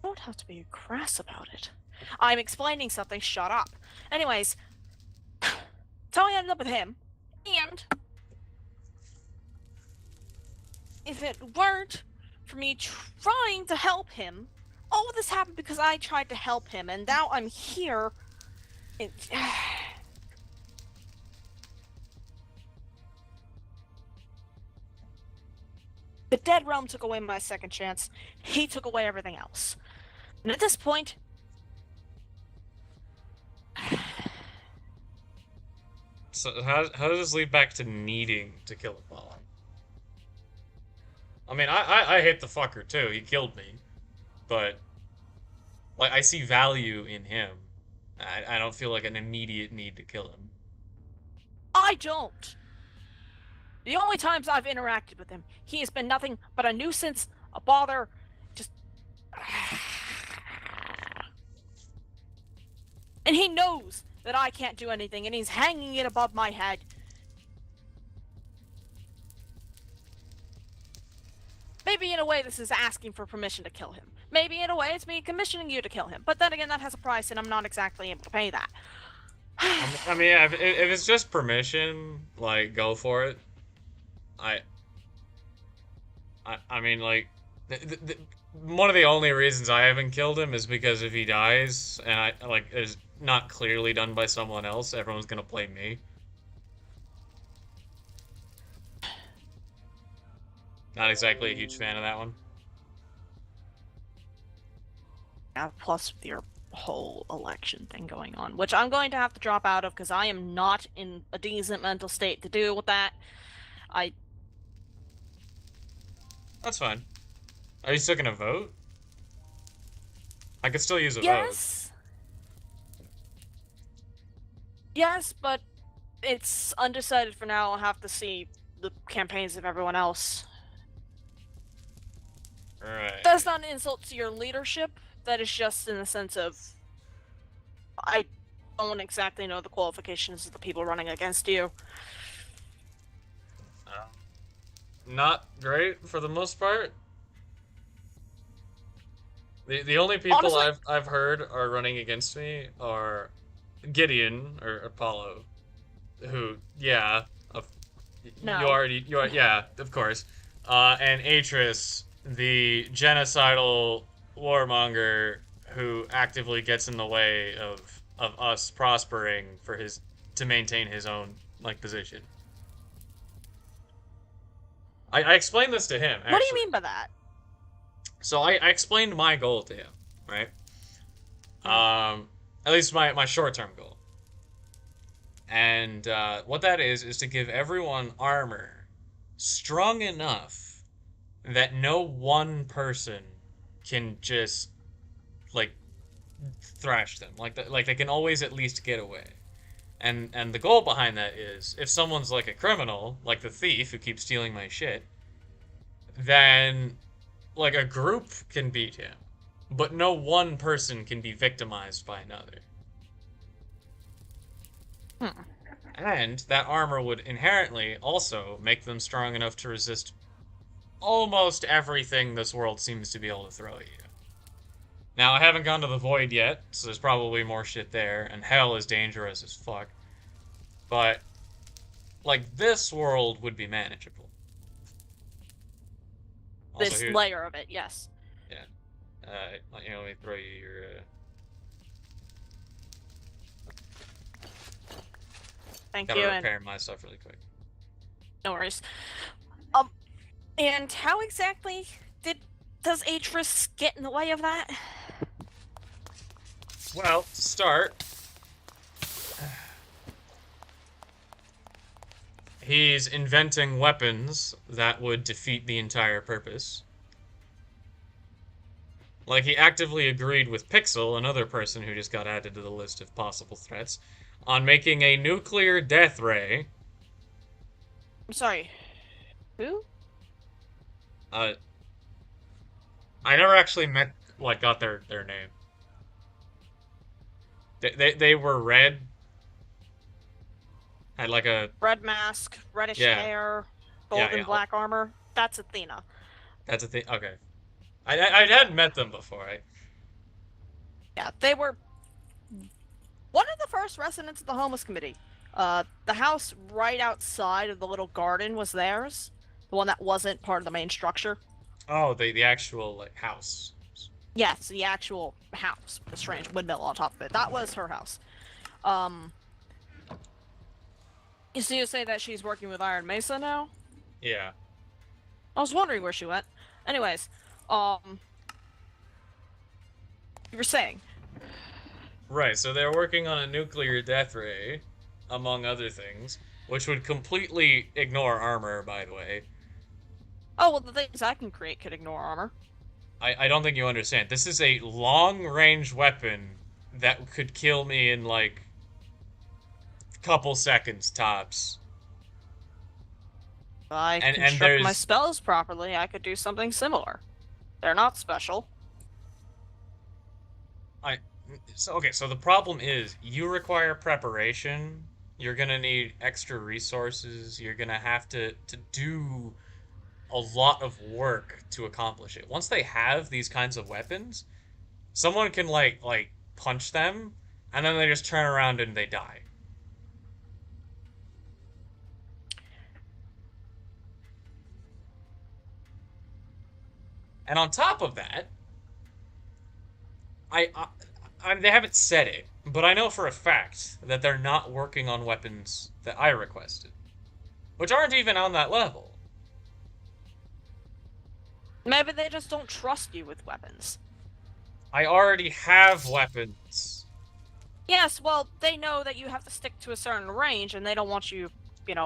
You don't have to be crass about it. I'm explaining something, shut up. Anyways, that's how I ended up with him. And if it weren't for me trying to help him, all of this happened because I tried to help him, and now I'm here. The Dead Realm took away my second chance. He took away everything else. And at this point... So how does this lead back to needing to kill Apollo? I mean, I hate the fucker too. He killed me. But, like, I see value in him. I don't feel like an immediate need to kill him. I don't. The only times I've interacted with him, he has been nothing but a nuisance, a bother, just... And he knows that I can't do anything, and he's hanging it above my head. Maybe in a way this is asking for permission to kill him. Maybe in a way it's me commissioning you to kill him. But then again, that has a price, and I'm not exactly able to pay that. I mean, yeah, if it's just permission, like, go for it. I mean, like, one of the only reasons I haven't killed him is because if he dies, and is not clearly done by someone else, everyone's gonna blame me. Not exactly a huge fan of that one. Yeah, plus your whole election thing going on, which I'm going to have to drop out of because I am not in a decent mental state to deal with that. That's fine. Are you still gonna vote? I could still use a vote. Yes. Yes, but it's undecided for now. I'll have to see the campaigns of everyone else. Right. That's not an insult to your leadership. That is just in the sense of I don't exactly know the qualifications of the people running against you. Not great for the most part. The only people Honestly, I've heard are running against me are Gideon or Apollo, who yeah, No. yeah, of course, and Atris, the genocidal warmonger who actively gets in the way of us prospering to maintain his own position. I explained this to him, actually. What do you mean by that? So I explained my goal to him, right? At least my short-term goal. And what that is to give everyone armor strong enough that no one person can just, thrash them. Like they can always at least get away. And the goal behind that is, if someone's like a criminal, like the thief who keeps stealing my shit, then, a group can beat him. But no one person can be victimized by another. And that armor would inherently also make them strong enough to resist almost everything this world seems to be able to throw at you. Now, I haven't gone to the Void yet, so there's probably more shit there, and hell is dangerous as fuck. But, this world would be manageable. Also, This layer of it, yes. Yeah. Let me throw you your, Thank gotta you, repair my stuff really quick. no worries. And how exactly does Atris get in the way of that? Well, to start, he's inventing weapons that would defeat the entire purpose. Like, he actively agreed with Pixel, another person who just got added to the list of possible threats, on making a nuclear death ray. I'm sorry. Who? I never actually met, like, got their name. They were red. Had like a, Red mask, reddish yeah, hair, yeah, gold and yeah. black armor. That's Athena. That's a thing. Okay. I hadn't met them before. Yeah, they were one of the first residents of the homeless committee. The house right outside of the little garden was theirs. The one that wasn't part of the main structure. Oh, the actual, like, house. Yes, the actual house, the strange windmill on top of it. That was her house. Um, you see, you say that she's working with Iron Mesa now? Yeah. I was wondering where she went. Anyways, you were saying. Right, so they're working on a nuclear death ray, among other things, which would completely ignore armor, by the way. Oh, well, the things I can create could ignore armor. I don't think you understand. This is a long-range weapon that could kill me in, like, a couple seconds tops. If I And construct my there's... spells properly, I could do something similar. They're not special. Okay, so the problem is, you require preparation, you're gonna need extra resources, you're gonna have to do a lot of work to accomplish it. Once they have these kinds of weapons, someone can like punch them, and then they just turn around and they die. And on top of that, they haven't said it, but I know for a fact that they're not working on weapons that I requested, which aren't even on that level. Maybe they just don't trust you with weapons. I already have weapons. Yes, well, they know that you have to stick to a certain range, and they don't want you, being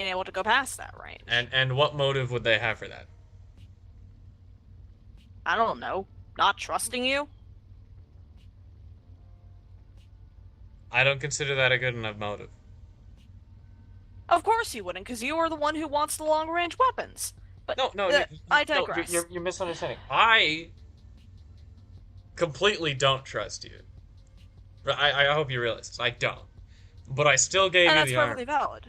able to go past that range. And what motive would they have for that? I don't know. Not trusting you? I don't consider that a good enough motive. Of course you wouldn't, because you are the one who wants the long-range weapons. But No, I digress. No, you're misunderstanding. I completely don't trust you. I hope you realize this. I don't. But I still gave and you that's the perfectly armor. valid.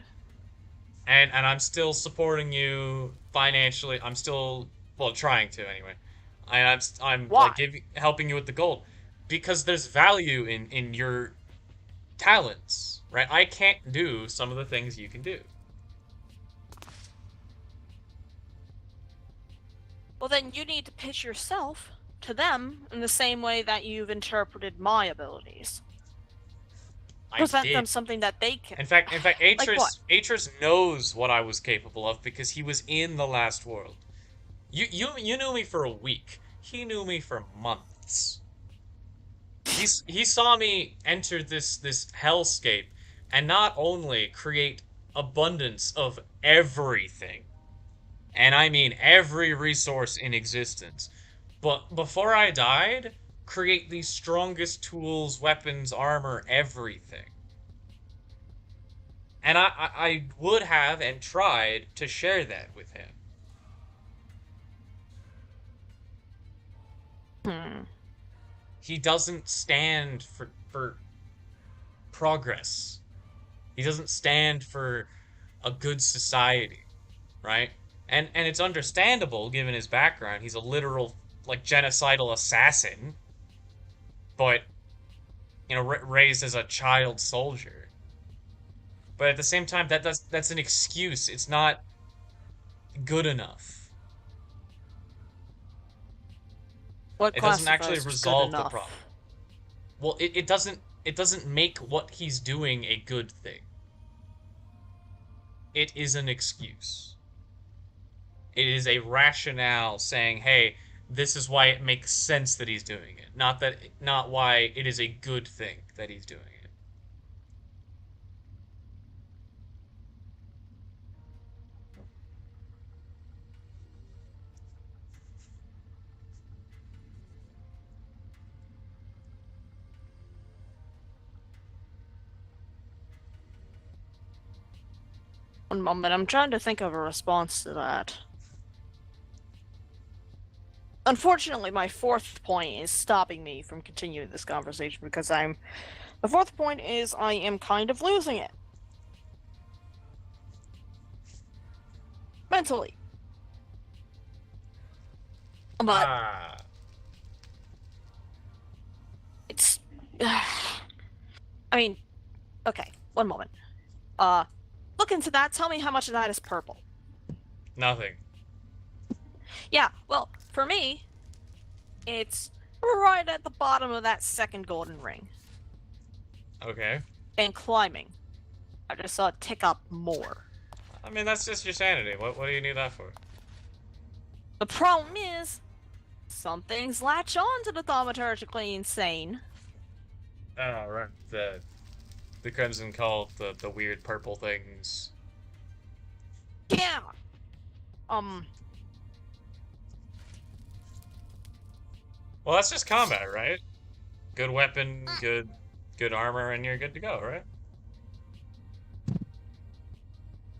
And I'm still supporting you financially. I'm still, well, trying to anyway. And I'm Why? like helping you with the gold because there's value in your talents, right? I can't do some of the things you can do. Well, then you need to pitch yourself to them in the same way that you've interpreted my abilities. Present them something that they can. In fact, Like what? Atris knows what I was capable of because he was in the last world. You knew me for a week. He knew me for months. He saw me enter this hellscape and not only create abundance of everything, and I mean every resource in existence, but before I died, create the strongest tools, weapons, armor, everything. And I would have and tried to share that with him. He doesn't stand for progress. He doesn't stand for a good society, right? And it's understandable given his background. He's a literal like genocidal assassin, but raised as a child soldier. But at the same time, that's an excuse. It's not good enough. What It doesn't actually classifies as resolve good the enough? problem. Well, it doesn't make what he's doing a good thing. It is an excuse. It is a rationale saying, "Hey, this is why it makes sense that he's doing it, not why it is a good thing that he's doing it." One moment, I'm trying to think of a response to that. Unfortunately, my fourth point is stopping me from continuing this conversation because the fourth point is I am kind of losing it. Mentally. But it's I mean, okay, one moment. Look into that, tell me how much of that is purple. Nothing. Yeah, well, for me, it's right at the bottom of that second golden ring. Okay. And climbing. I just saw it tick up more. I mean, that's just your sanity. What do you need that for? The problem is, some things latch on to the thaumaturgically insane. Oh, right. The Crimson Cult, the weird purple things. Yeah. Well, that's just combat, right? Good weapon, good armor, and you're good to go, right?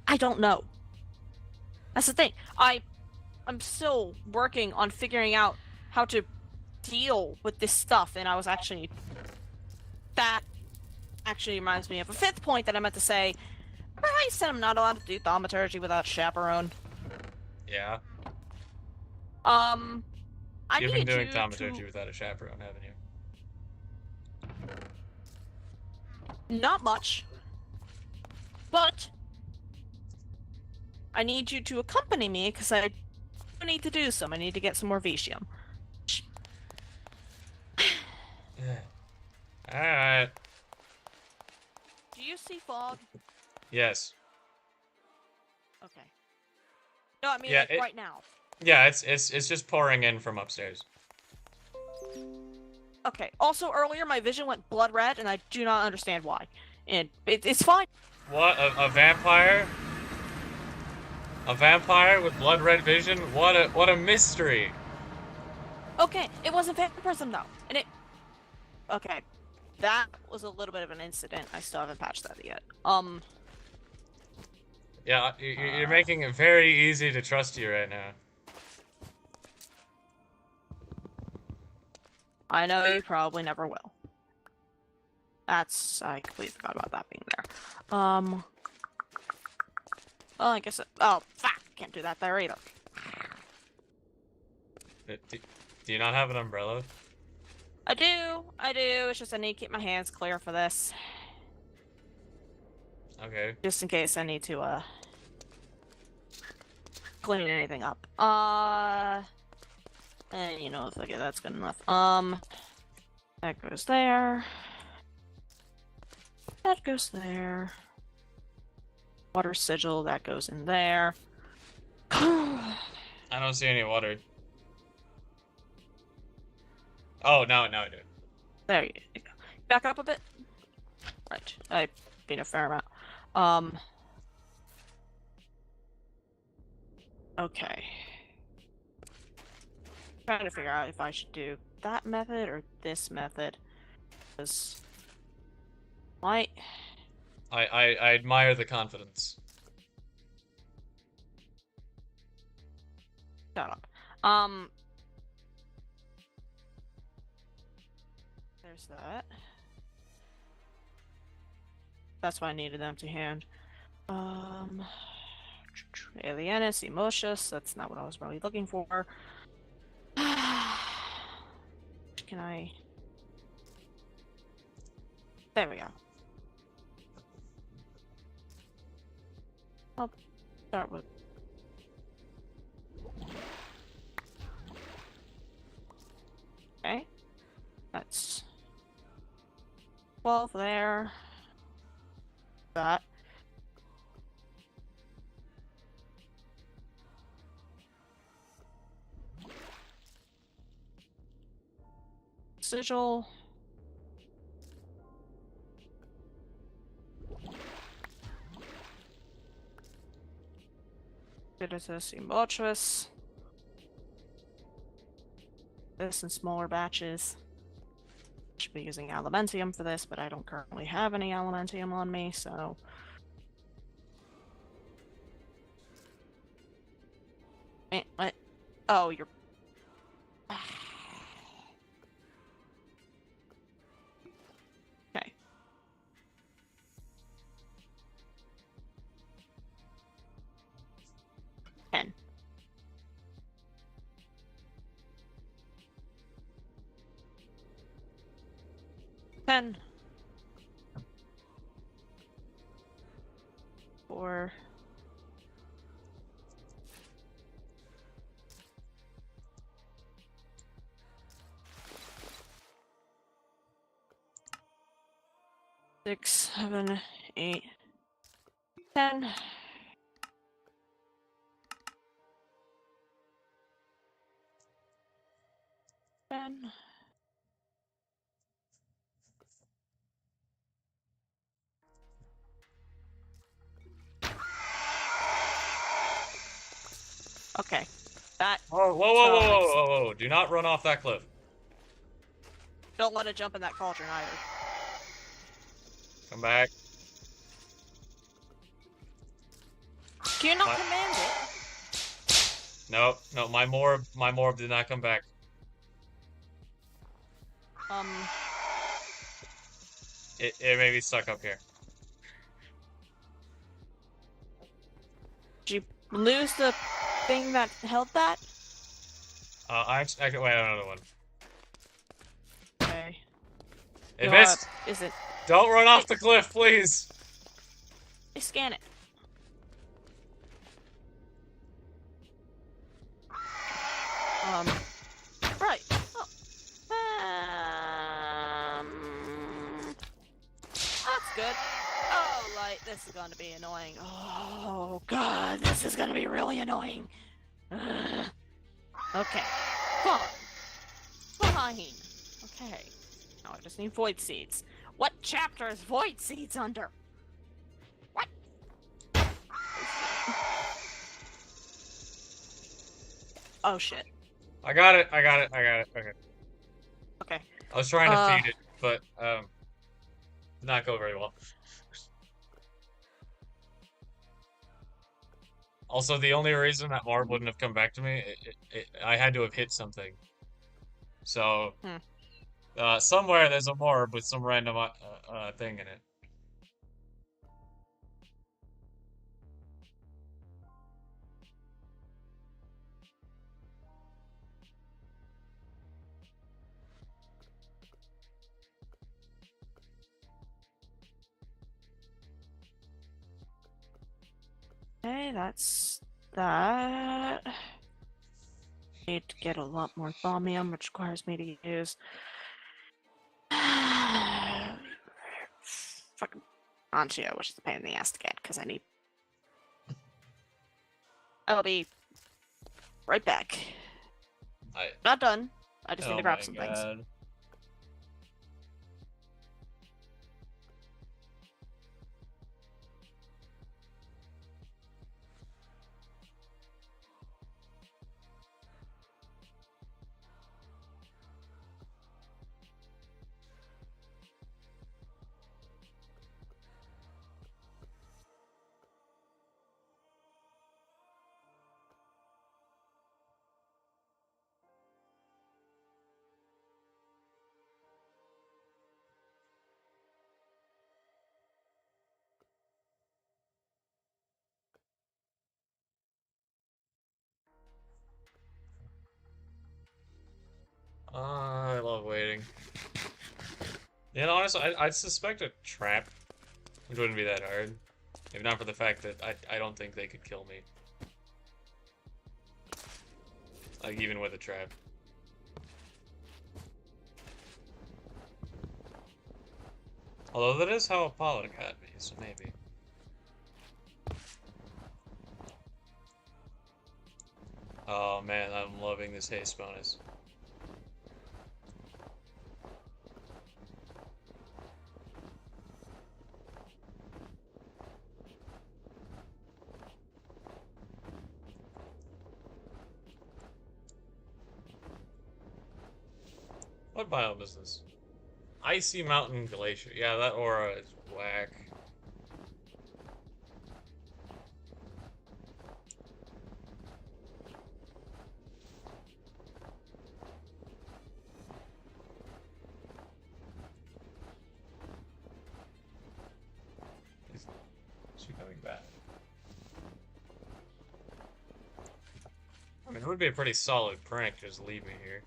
I don't know. That's the thing. I'm still working on figuring out how to deal with this stuff, and that actually reminds me of a fifth point that I meant to say. I said I'm not allowed to do thaumaturgy without a chaperone. Yeah. You've been doing thaumaturgy without a chaperone, haven't you? Not much. But I need you to accompany me because I need to do some. I need to get some more Vitium. Alright. Do you see fog? Yes. Okay. No, I mean Yeah, right now. Yeah, it's just pouring in from upstairs. Okay. Also, earlier my vision went blood red, and I do not understand why. And it's fine. What? A vampire? A vampire with blood red vision? What a mystery! Okay, it wasn't vampirism though, and it. Okay, that was a little bit of an incident. I still haven't patched that yet. Yeah, you're making it very easy to trust you right now. I know you probably never will. I completely forgot about that being there. Well, I guess oh, fuck! Can't do that there either. Do you not have an umbrella? I do. It's just I need to keep my hands clear for this. Okay. Just in case I need to, clean anything up. And you know, okay, that's good enough. That goes there. That goes there. Water sigil, that goes in there. I don't see any water. Oh, now I do. There you go. Back up a bit. Right. I beat a fair amount. Okay. Trying to figure out if I should do that method or this method. Because I admire the confidence. shut up. There's that. That's why I needed an empty hand. Alienus, Emotius, that's not what I was really looking for. Can I... There we go. I'll start with... Okay. That's... 12 there. That. Sigil. Viditus Emotrus. This in smaller batches. Should be using Alimentium for this, but I don't currently have any Alimentium on me, so... Oh, you're. Okay. Ten. Ten. 4. 6, 7, 8, 10. 10. Okay. That. Oh, whoa, whoa, whoa, whoa, whoa, whoa. Do not run off that cliff. Don't let it jump in that cauldron either. Come back. Can you not command it? No, no, my morb did not come back. It may be stuck up here. Did you lose the thing that held that? I can wait another one. Okay. It missed! Is it? Don't run off the cliff, please! Scan it. Right. Oh. That's good. Oh, light. This is gonna be annoying. Oh, God. This is gonna be really annoying. Okay. Fine. Fine. Okay. Now I just need void seeds. What chapter is void seeds under? What? Oh, shit. I got it. Okay. Okay. I was trying to feed it, but, did not go very well. Also, the only reason that morb wouldn't have come back to me, I had to have hit something. So, somewhere there's a morb with some random thing in it. Okay, that's that. Need to get a lot more thaumium, which requires me to use. Fucking Anchio, which is a pain in the ass to get, because I need. I'll be right back. Not done. I just need to grab some things. I love waiting. You know, honestly, I'd suspect a trap, which wouldn't be that hard. If not for the fact that I don't think they could kill me. Like, even with a trap. Although that is how Apollo got me, so maybe. Oh man, I'm loving this haste bonus. What biome is this? Icy Mountain Glacier. Yeah, that aura is whack. would be a pretty solid prank just leave me here.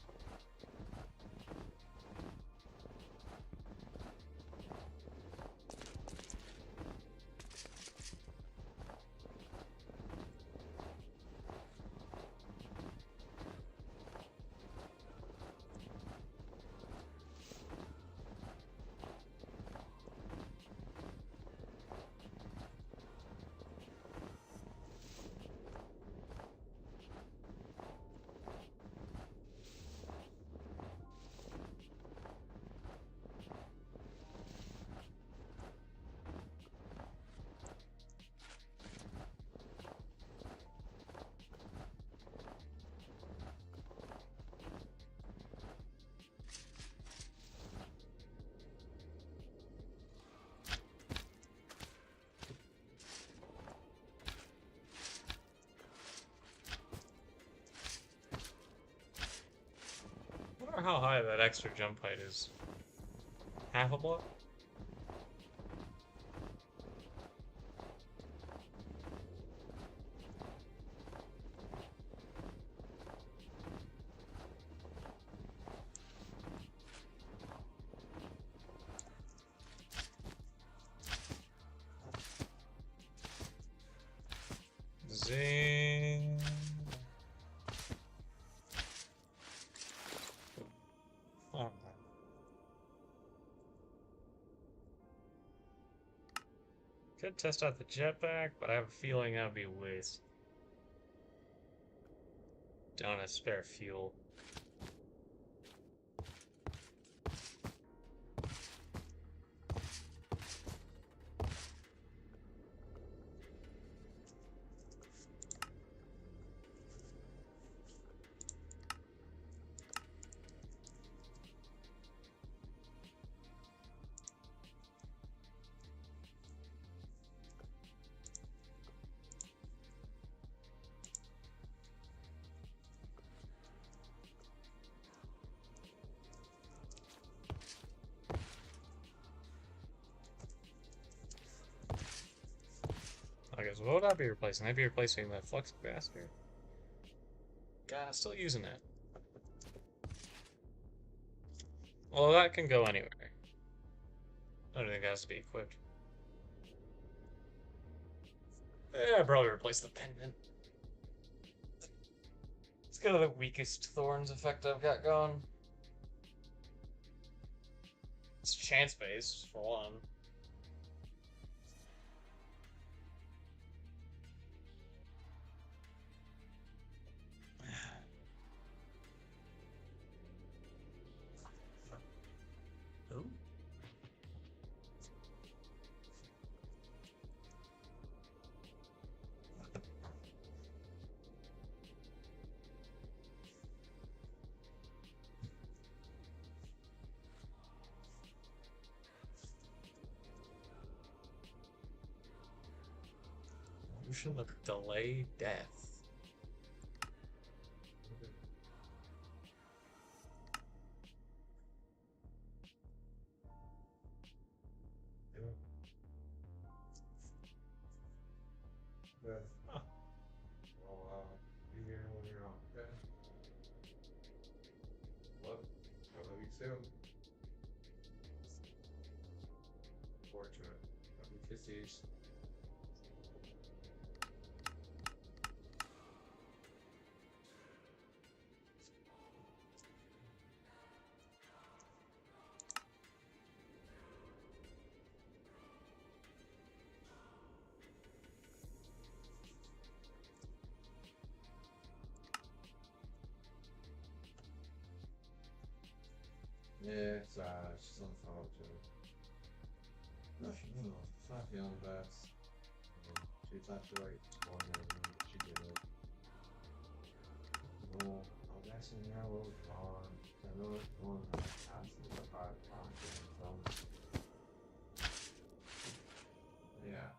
I wonder how high that extra jump height is. Half a block? Zing. Oh. Could test out the jetpack, but I have a feeling that would be a waste. Don't have spare fuel. I guess what would I be replacing? I'd be replacing that flux capacitor. God, still using that. Well, that can go anywhere. I don't think it has to be equipped. Yeah, I'd probably replace the pendant. It's kind of the weakest thorns effect I've got going. It's chance-based, for one. Oh. Solution of delay death. Huh. Well, be here when you're on, okay? What? Love you too. Fortunate. Love you kissies. Yeah, she's on the phone too. No, she's not feeling the best. She's not sure like going there, but she did it. Well, I was asking her what was wrong. I know it's going on. I see the 5 o'clock from. Yeah.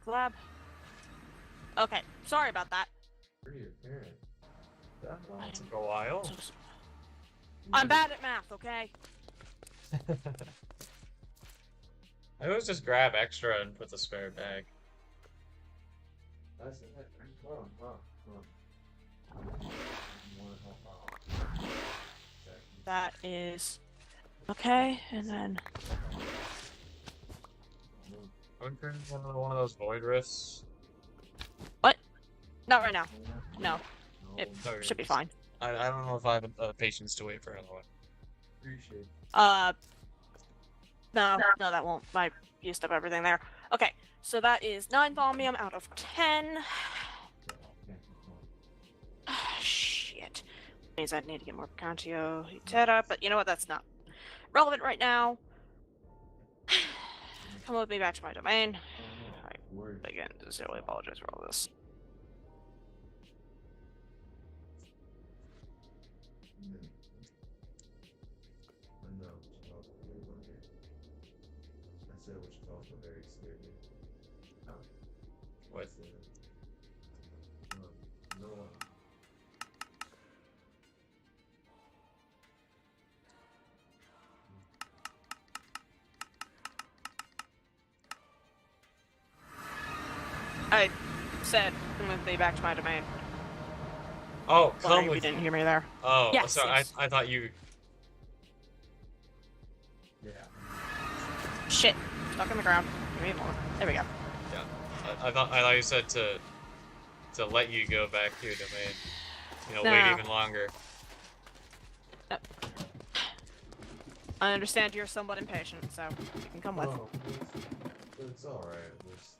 Lab. Okay, sorry about that. Pretty apparent. That That took a while. I'm bad at math, okay? I always just grab extra and put the spare bag. That's it. Come on. You wanna help out? That is okay, and then One of those void rifts. not right now. No, it Sorry. should be fine. I don't know if I have patience to wait for another one. Appreciate it. No, that won't. I used up everything there. Okay, so that is 9 volume out of 10. Shit. Means I need to get more Cantio, etc. But you know what? That's not relevant right now. Come with me back to my domain. Again, sincerely apologize for all this. Which is also very scary. What? No one. I said, come with me back to my domain. Oh, Sorry come if you with. didn't hear me there. Oh, Yes, sorry. yes. I thought you. Yeah. Shit. Stuck in the ground. Give me more. There we go. Yeah. I thought you said to let you go back to your domain. You know, wait No. even longer. I understand you're somewhat impatient, so you can come with. Oh, it's alright. We're just,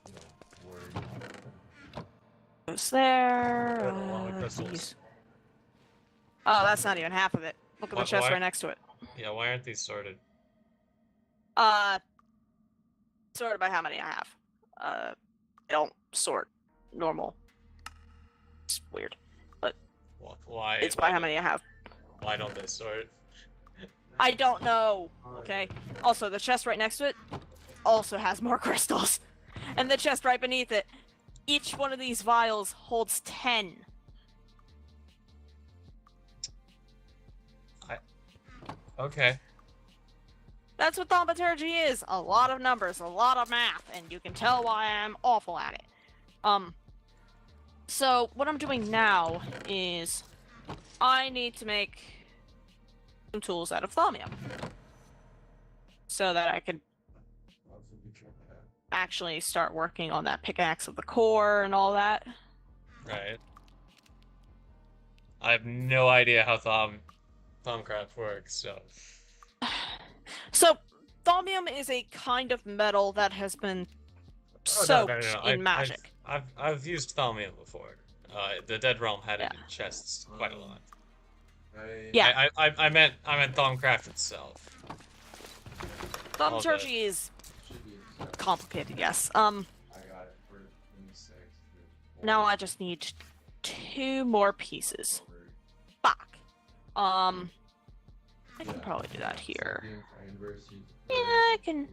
worried. Goes there. Got a lot of crystals. these- Oh, that's not even half of it. Look at the chest Why? right next to it. Yeah, why aren't these sorted? Sorted by how many I have. I don't sort normal. It's weird. Why? It's by how many I have. Why don't they sort? I don't know. Okay. Also, the chest right next to it also has more crystals. And the chest right beneath it. Each one of these vials holds 10. Okay. That's what thaumaturgy is. A lot of numbers, a lot of math, and you can tell why I'm awful at it. So what I'm doing now is I need to make some tools out of thaumium. So that I can actually start working on that pickaxe of the core and all that. Right. I have no idea how Thaumcraft works, so. So, thaumium is a kind of metal that has been soaked in magic. I've used Thaumium before. The Dead Realm had it Yeah. in chests quite a lot. Yeah. I meant Thaumcraft itself. Thaumaturgy is Should be complicated, yes. I got it for 26. Now I just need 2 more pieces. Fuck. I can probably do that here. Yeah, I can.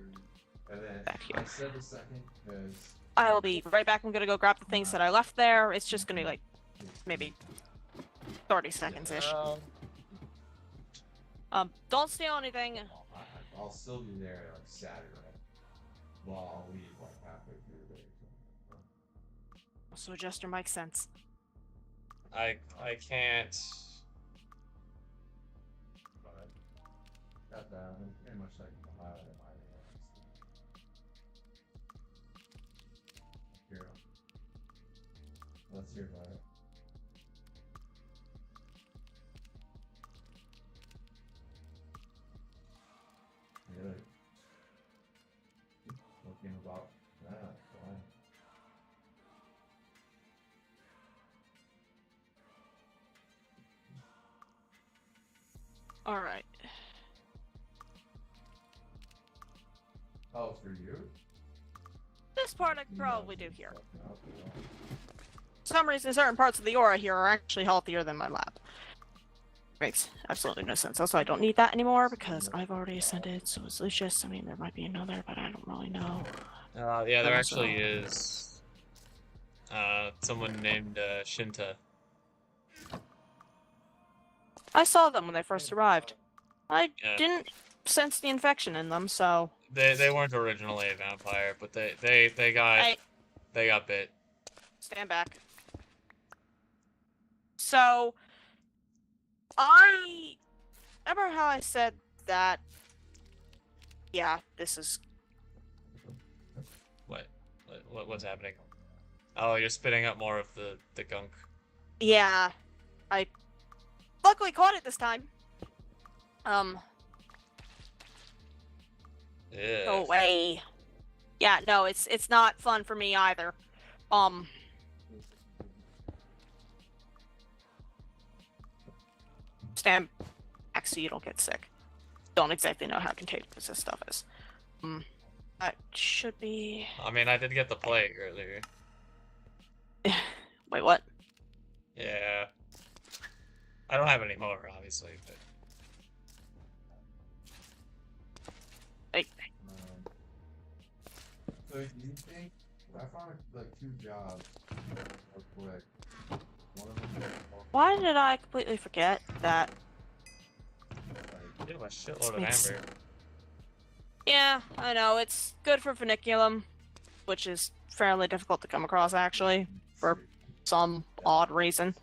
And then Back here. I said the second because I will be right back. I'm gonna go grab the things that I left there. It's just gonna be like maybe 30 seconds-ish. Don't steal anything. I'll still be there like Saturday. Well, I'll leave like halfway through the day. So adjust your mic sense. I can't. But got that. I'm pretty much like the highlight of my day. Here. Let's hear about it. Really? What came about that? Why? All right. Oh, for you? This part I could probably do here. Okay. For some reason, certain parts of the aura here are actually healthier than my lab. Makes absolutely no sense. Also, I don't need that anymore because I've already ascended, so is Lucius. I mean, there might be another, but I don't really know. Yeah, there Also- actually is. Someone named Shinta. I saw them when they first arrived. I Yeah. didn't sense the infection in them, so They weren't originally a vampire, but they got bit. stand back. So, I remember how I said that. Yeah, this is. What's happening? Oh, you're spitting up more of the gunk. Yeah, I luckily caught it this time. Yeah. Go away. Yeah, no, it's not fun for me either. Stand back so you don't get sick. Don't exactly know how contagious this stuff is. That should be. I mean, I did get the plague earlier. Wait, what? Yeah. I don't have any more, obviously, but. So you think I found like 2 jobs real quick. One of them Why did I completely forget that? You have a shitload of Makes- amber. Yeah, I know, it's good for funiculum, which is fairly difficult to come across actually, for some odd reason.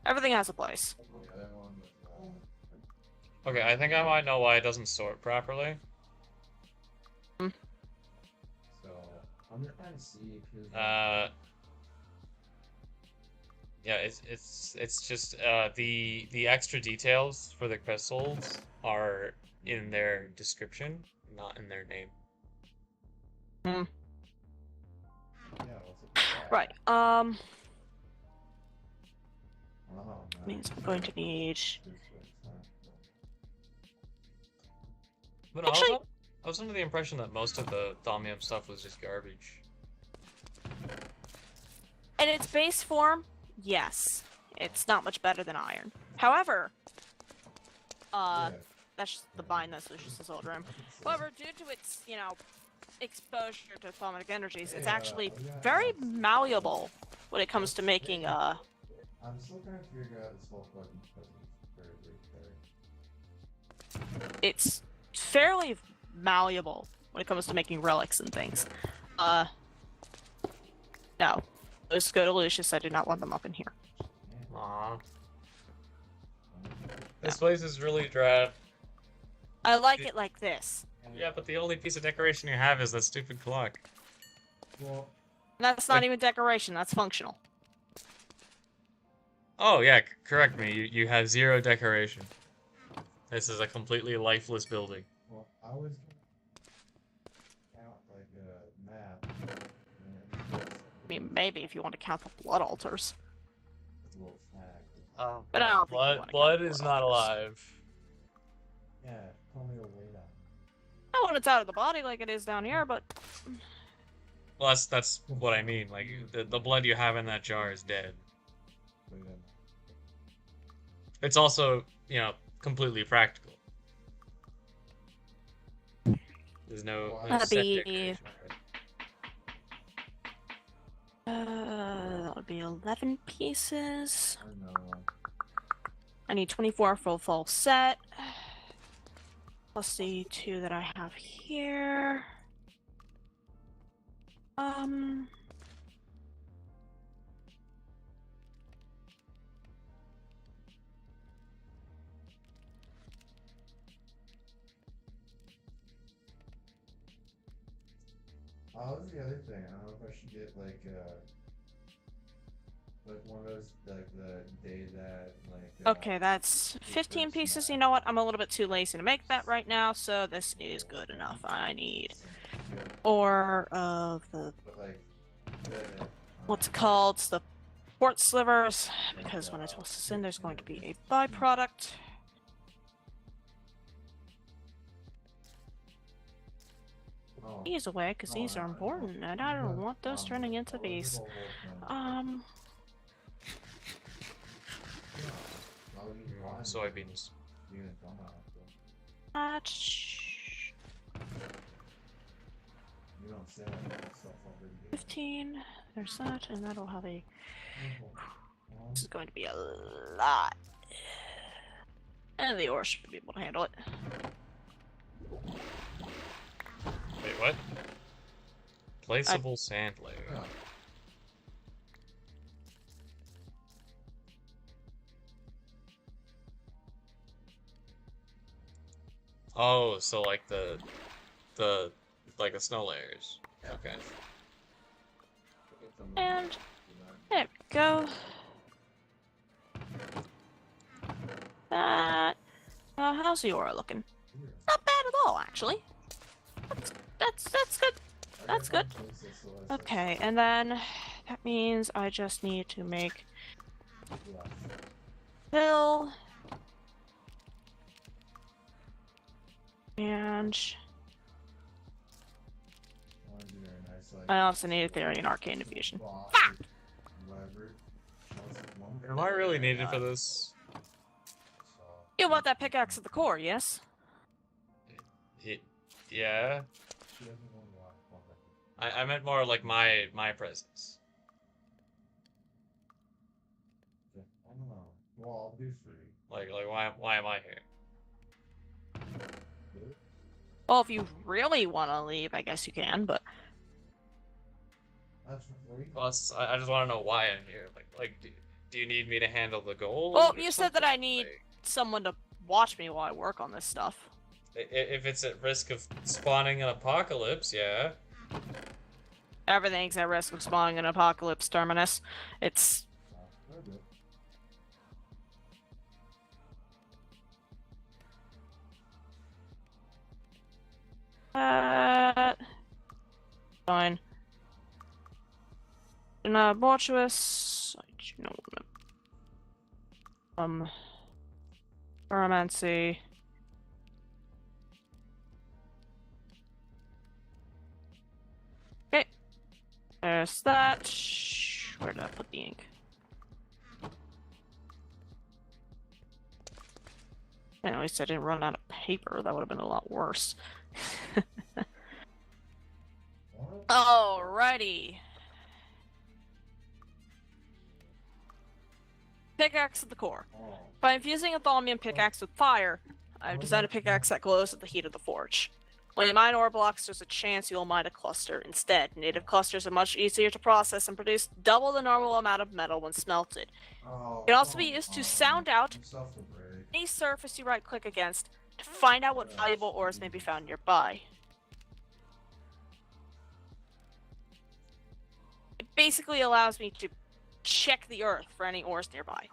Everything has a place. Okay, I think I might know why it doesn't sort properly. So I'm just trying to see if Yeah, it's just the extra details for the crystals are in their description, not in their name. Right, means I'm going to need. But Actually- I was under the impression that most of the thaumium stuff was just garbage. In its base form, yes. It's not much better than iron. However, that's just the bind that's just this old room. However, due to its, exposure to thaumic energies, it's actually very malleable when it comes to making, I'm still trying to figure out this whole fucking it's fairly malleable when it comes to making relics and things. No. Let's go to Lucius, I do not want them up in here. Aww. This place is really drab. I like it like this. Yeah, but the only piece of decoration you have is that stupid clock. Well, That's not Like- even decoration, that's functional. Oh yeah, correct me. You have 0 decoration. This is a completely lifeless building. well, I was gonna count like a map. I mean, maybe if you want to count the blood altars. A little snack. Oh, But I don't think you wanna blood count is blood not altars. alive. Yeah, call me a way down. Not when it's out of the body like it is down here, but Well, that's what I mean. Like the blood you have in that jar is dead. It's also, completely practical. There's no That'd set be- decoration. that would be 11 pieces. I know. I need 24 for a full set. Plus the 2 that I have here. Oh, that's the other thing. I don't know if I should get like one of those like the day that Okay, that's 15 pieces. You know what? I'm a little bit too lazy to make that right now, so this is good enough. I need 4 of the what's called the port slivers, because when I toss this in, there's going to be a byproduct. These away, because these are important, and I don't want those turning into these. Soybeans. You don't say stuff already. 15. There's that, and that'll have a. This is going to be a lot. And the ore should be able to handle it. Wait, what? Placeable sand layer. Yeah. Oh, so like the like the snow layers. Okay. And there we go. That. How's the aura looking? Not bad at all, actually. That's good. That's good. Okay, and then that means I just need to make pill and I also need a theory and arcane diffusion. Fuck! Am I really needed for this? You want that pickaxe at the core, yes? Yeah. I meant more like my presence. I don't know. Well, I'll do free. Like why am I here? Well, if you really want to leave, I guess you can, but That's free. Well, I just want to know why I'm here. Like do you need me to handle the goal? well, or you said that I something? need Like, someone to watch me while I work on this stuff. if it's at risk of spawning an apocalypse, yeah. Everything's at risk of spawning an apocalypse, Terminus. It's fine. Voluptuous. I do not want to. Pyromancy. Okay. There's that. Where did I put the ink? At least I didn't run out of paper. That would have been a lot worse. Alrighty. Pickaxe at the core. By infusing a thaumium pickaxe with fire, I've designed a pickaxe that glows at the heat of the forge. When you mine ore blocks, there's a chance you'll mine a cluster. Instead, native clusters are much easier to process and produce double the normal amount of metal when smelted. It can also be used to sound out any surface you right-click against to find out what valuable ores may be found nearby. It basically allows me to check the earth for any ores nearby.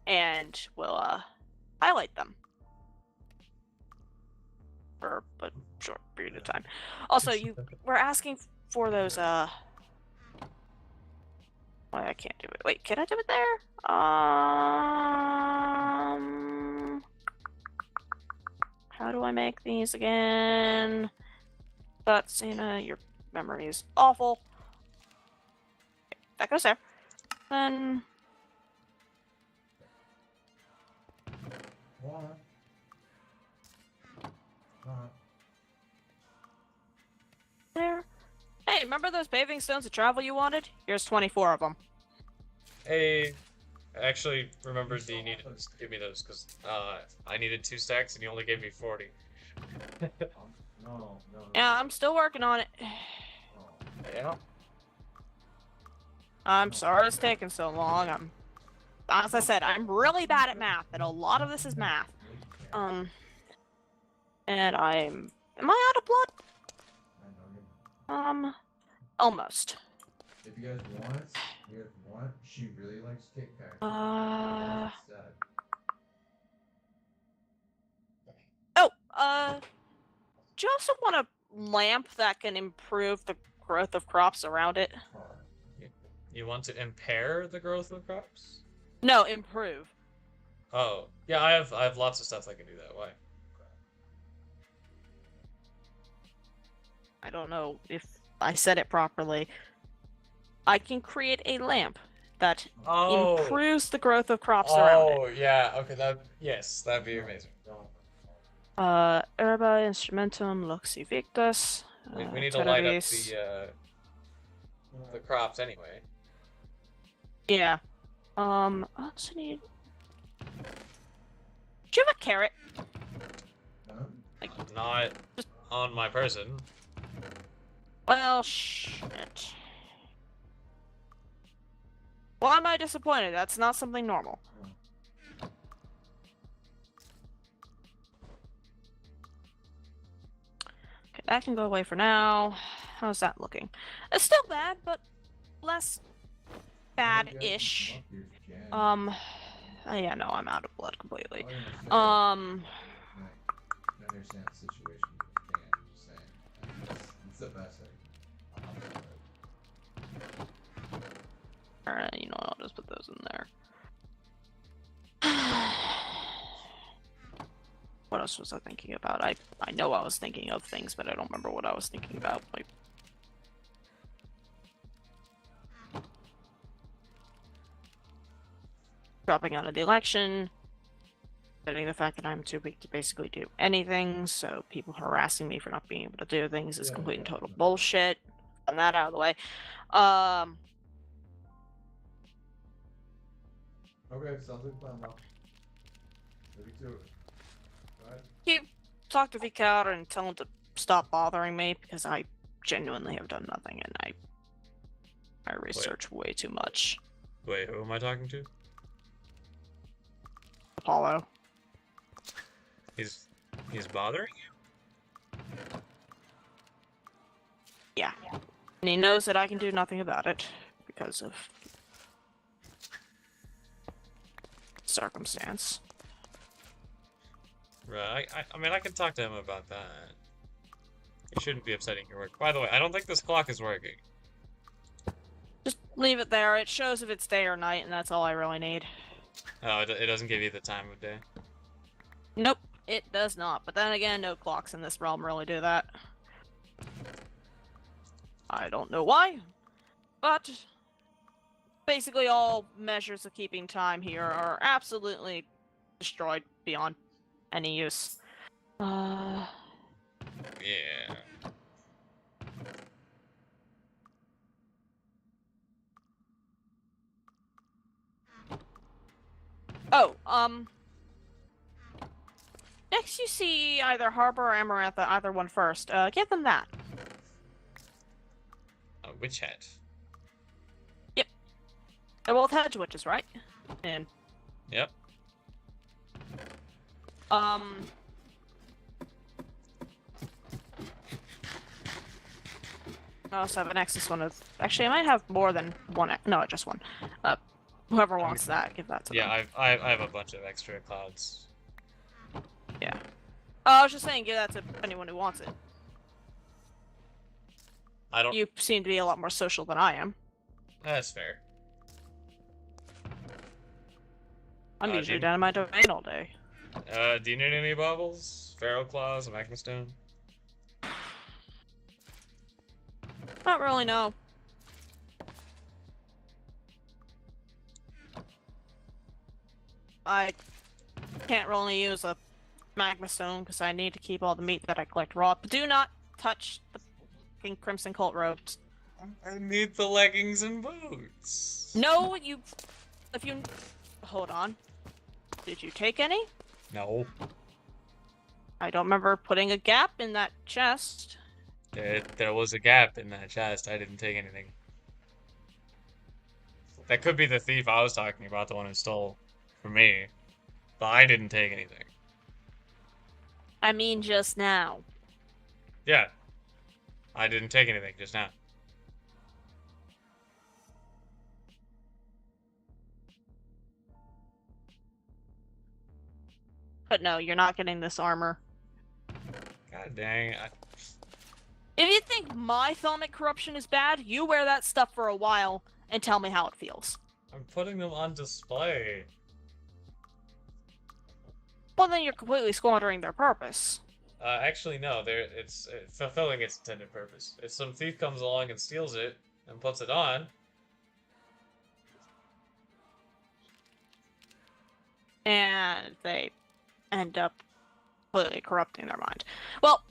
And will highlight them. For a short period of time. Also, you were asking for those Why I can't do it. Wait, can I do it there? How do I make these again? But Zena, your memory is awful. Okay, that goes there. Then there. Hey, remember those paving stones of travel you wanted? Here's 24 of them. Hey, I actually remembered that you needed to give me those because I needed 2 stacks and you only gave me 40. No. Yeah, I'm still working on it. Yeah. I'm sorry it's taking so long. As I said, I'm really bad at math, and a lot of this is math. And am I out of blood? Almost. If you guys want, she really likes Kit Kat. Do you also want a lamp that can improve the growth of crops around it? You want to impair the growth of crops? No, improve. Oh, yeah, I have lots of stuff that can do that. Why? I don't know if I said it properly. I can create a lamp that Oh. improves the growth of crops around it. Oh, yeah. Okay, yes, that'd be amazing. Herba instrumentum luxi victus. We need to light up Tervis. the crops anyway. Yeah. I also need. Do you have a carrot? Not on my person. Well, shit. Why am I disappointed? That's not something normal. Okay, that can go away for now. How's that looking? It's still bad, but less bad-ish. Yeah, no, I'm out of blood completely. I understand the situation you can, I'm just saying. It's the best Alright, you know what, I'll just put those in there. What else was I thinking about? I know I was thinking of things, but I don't remember what I was thinking about. Like, dropping out of the election, setting the fact that I'm too weak to basically do anything, so people harassing me for not being able to do things is complete and total bullshit. And that out of the way. Okay, sounds like a plan now. Maybe do it. Alright? Keep talk to Vicar and tell him to stop bothering me because I genuinely have done nothing and I research way too much. Wait, who am I talking to? Apollo. He's bothering you? Yeah. And he knows that I can do nothing about it because of circumstance. Right. I mean, I can talk to him about that. It shouldn't be upsetting your work. By the way, I don't think this clock is working. Just leave it there. It shows if it's day or night, and that's all I really need. Oh, it doesn't give you the time of day. Nope, it does not. But then again, no clocks in this realm really do that. I don't know why, but basically all measures of keeping time here are absolutely destroyed beyond any use. Yeah. Oh, next you see either Harbor or Amarantha, either one first. Give them that. A witch hat. Yep. They're both hedge witches, right? And Yep. I also have an Nexus one of. Actually, I might have more than one. No, just one. Whoever wants that, give that to them. Yeah, I have a bunch of extra clouds. Yeah. I was just saying, give that to anyone who wants it. I don't. You seem to be a lot more social than I am. That's fair. I'm do usually you- down in my domain all day. Do you need any baubles? Feral claws, a magma stone? Not really, no. I can't really use a magma stone because I need to keep all the meat that I collect raw. But do not touch the fucking Crimson Cult robes. I need the leggings and boots. No, you. If you. Hold on. Did you take any? No. I don't remember putting a gap in that chest. There was a gap in that chest. I didn't take anything. That could be the thief I was talking about, the one who stole from me. But I didn't take anything. I mean, just now. Yeah. I didn't take anything just now. But no, you're not getting this armor. God dang. If you think my thelmic corruption is bad, you wear that stuff for a while and tell me how it feels. I'm putting them on display. Well, then you're completely squandering their purpose. Actually, no. It's fulfilling its intended purpose. If some thief comes along and steals it and puts it on, and they end up completely corrupting their mind. Well,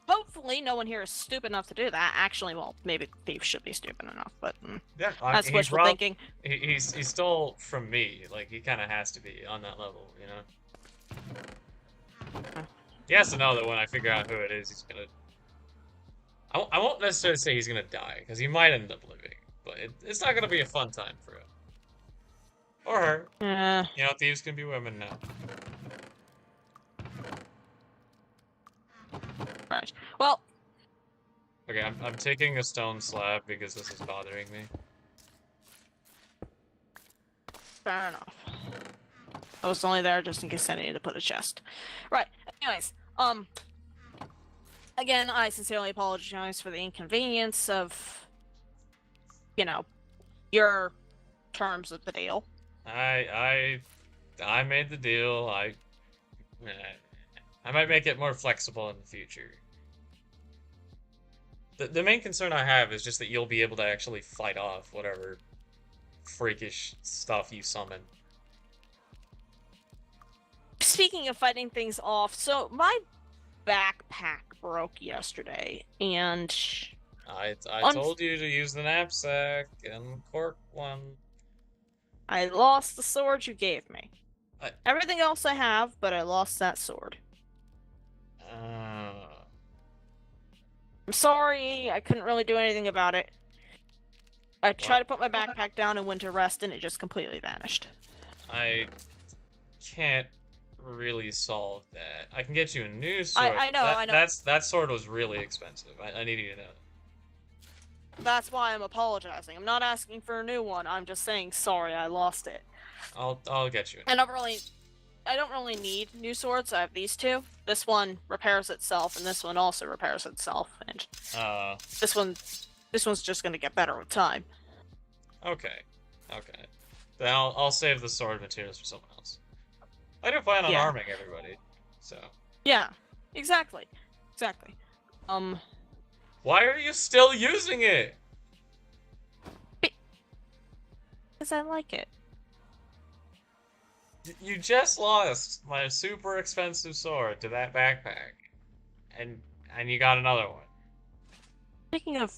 hopefully no one here is stupid enough to do that. Actually, well, maybe thieves should be stupid enough, but Yeah, that's he wishful robbed- thinking. He stole from me. Like, he kind of has to be on that level, you know? He has to know that when I figure out who it is, he's gonna... I won't necessarily say he's gonna die, because he might end up living. But it's not gonna be a fun time for him. Or her. You know, thieves can be women now. Right. Well, Okay, I'm taking a stone slab because this is bothering me. fair enough. I was only there just in case I needed to put a chest. Right. Anyways, again, I sincerely apologize for the inconvenience of, you know, your terms of the deal. I made the deal. I might make it more flexible in the future. The main concern I have is just that you'll be able to actually fight off whatever freakish stuff you summon. Speaking of fighting things off, so my backpack broke yesterday, and I told you to use the knapsack and the cork one. I lost the sword you gave me. I- Everything else I have, but I lost that sword. I'm sorry, I couldn't really do anything about it. I tried to put my backpack down and went to rest, and it just completely vanished. I can't really solve that. I can get you a new sword. I know. That sword was really expensive. I need you to know. That's why I'm apologizing. I'm not asking for a new one. I'm just saying sorry, I lost it. I'll get you. And I don't really need new swords. I have these two. This one repairs itself, and this one also repairs itself. And this one's just gonna get better with time. Okay. Then I'll save the sword materials for someone else. I do plan on arming everybody, so. Yeah, exactly. Why are you still using it? Because I like it. You just lost my super expensive sword to that backpack, and you got another one. Speaking of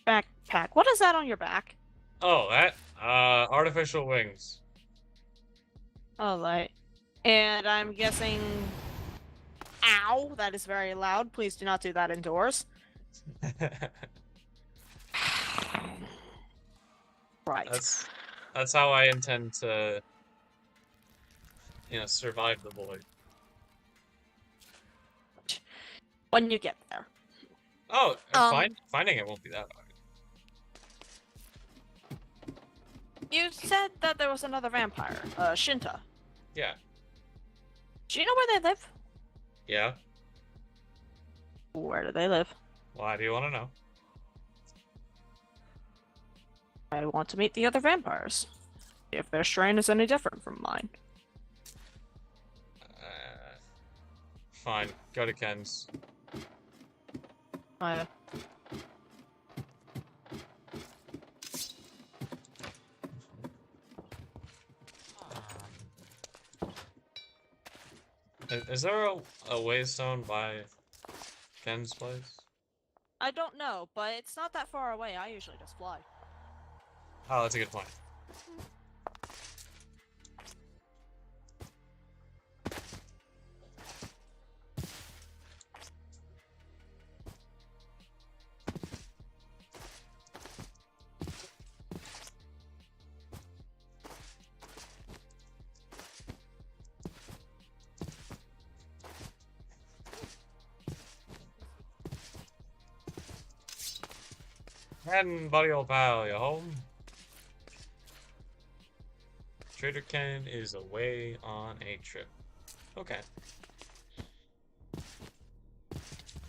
backpack, what is that on your back? Oh, that artificial wings. Oh, right. And I'm guessing. Ow! That is very loud. Please do not do that indoors. Right. That's how I intend to, survive the void. When you get there. Oh, finding it won't be that hard. You said that there was another vampire, Shinta. Yeah. Do you know where they live? Yeah. Where do they live? Why do you want to know? I want to meet the other vampires. If their strain is any different from mine. Fine. Go to Ken's. Is there a waystone by Ken's place? I don't know, but it's not that far away. I usually just fly. Oh, that's a good point. Ken, buddy old pal, you home? Trader Ken is away on a trip. Okay.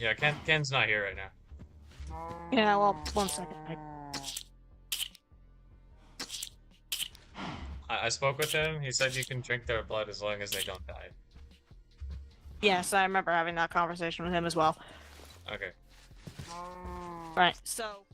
Yeah, Ken's not here right now. Yeah, well, 1 second. I spoke with him. He said you can drink their blood as long as they don't die. Yes, I remember having that conversation with him as well. Okay. Right, so...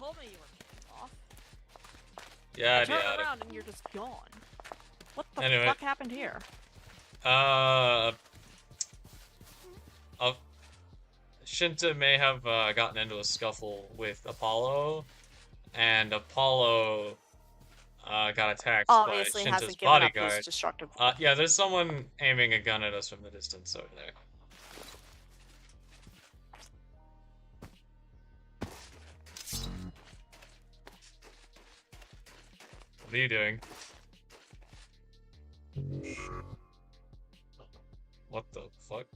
told me you were pissed off. I Yeah, turn yeah. around and you're just gone. What the Anyway. fuck happened here? Shinta may have gotten into a scuffle with Apollo, and Apollo got attacked Obviously by Shinta's hasn't given up his bodyguard. destructive. Yeah, there's someone aiming a gun at us from the distance over there. What are you doing? What the fuck?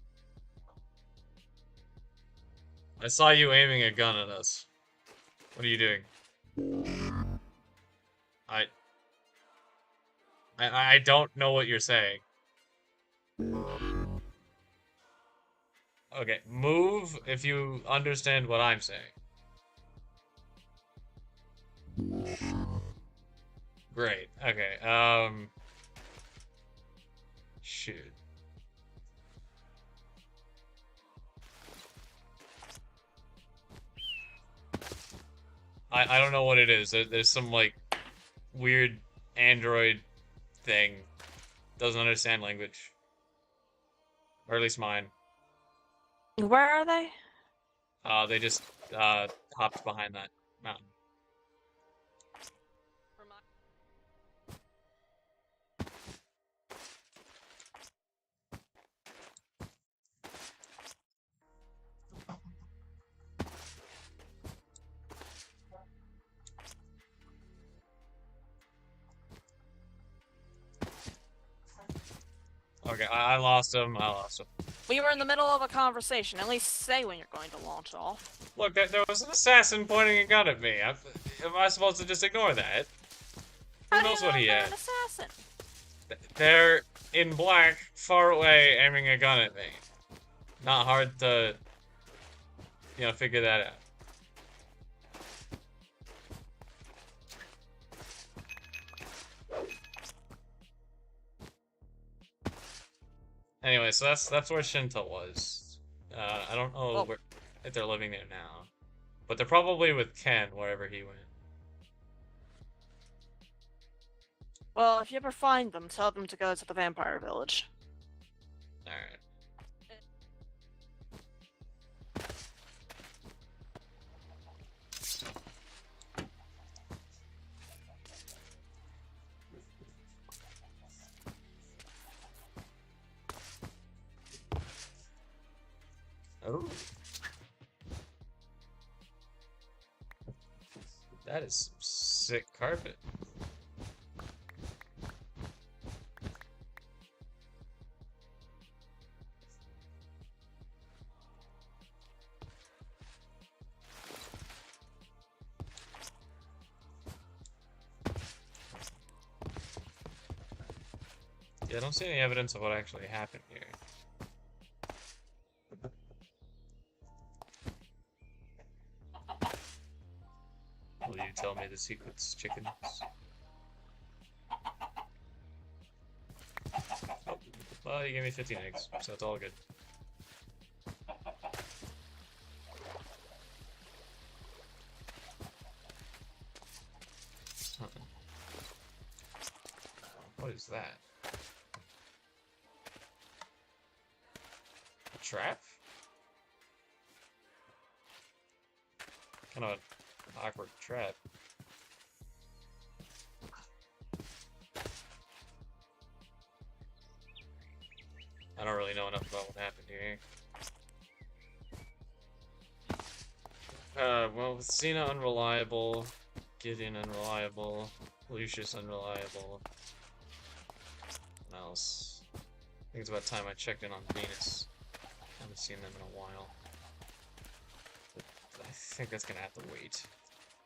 I saw you aiming a gun at us. What are you doing? I don't know what you're saying. Okay, move if you understand what I'm saying. Great. Okay. Shoot. I don't know what it is. There's some like weird android thing. Doesn't understand language. Or at least mine. Where are they? They just hopped behind that mountain. Okay, I lost him. I lost him. We were in the middle of a conversation. At least say when you're going to launch off. Look, there was an assassin pointing a gun at me. Am I supposed to just ignore that? Who How do knows you what know he they're had? an assassin? They're in black, far away, aiming a gun at me. Not hard to, figure that out. Anyway, so that's where Shinta was. I don't know if they're living there now, but they're probably with Ken wherever he went. Well, if you ever find them, tell them to go to the vampire village. Alright. Oh. That is some sick carpet. Yeah, I don't see any evidence of what actually happened here. Will you tell me the secrets, chickens? Oh, well, you gave me 15 eggs, so it's all good. Huh. What is that? A trap? Kind of an awkward trap. I don't really know enough about what happened here. Well, with Zena unreliable, Gideon unreliable, Lucius unreliable. What else? I think it's about time I checked in on Venus. Haven't seen them in a while. But I think that's gonna have to wait.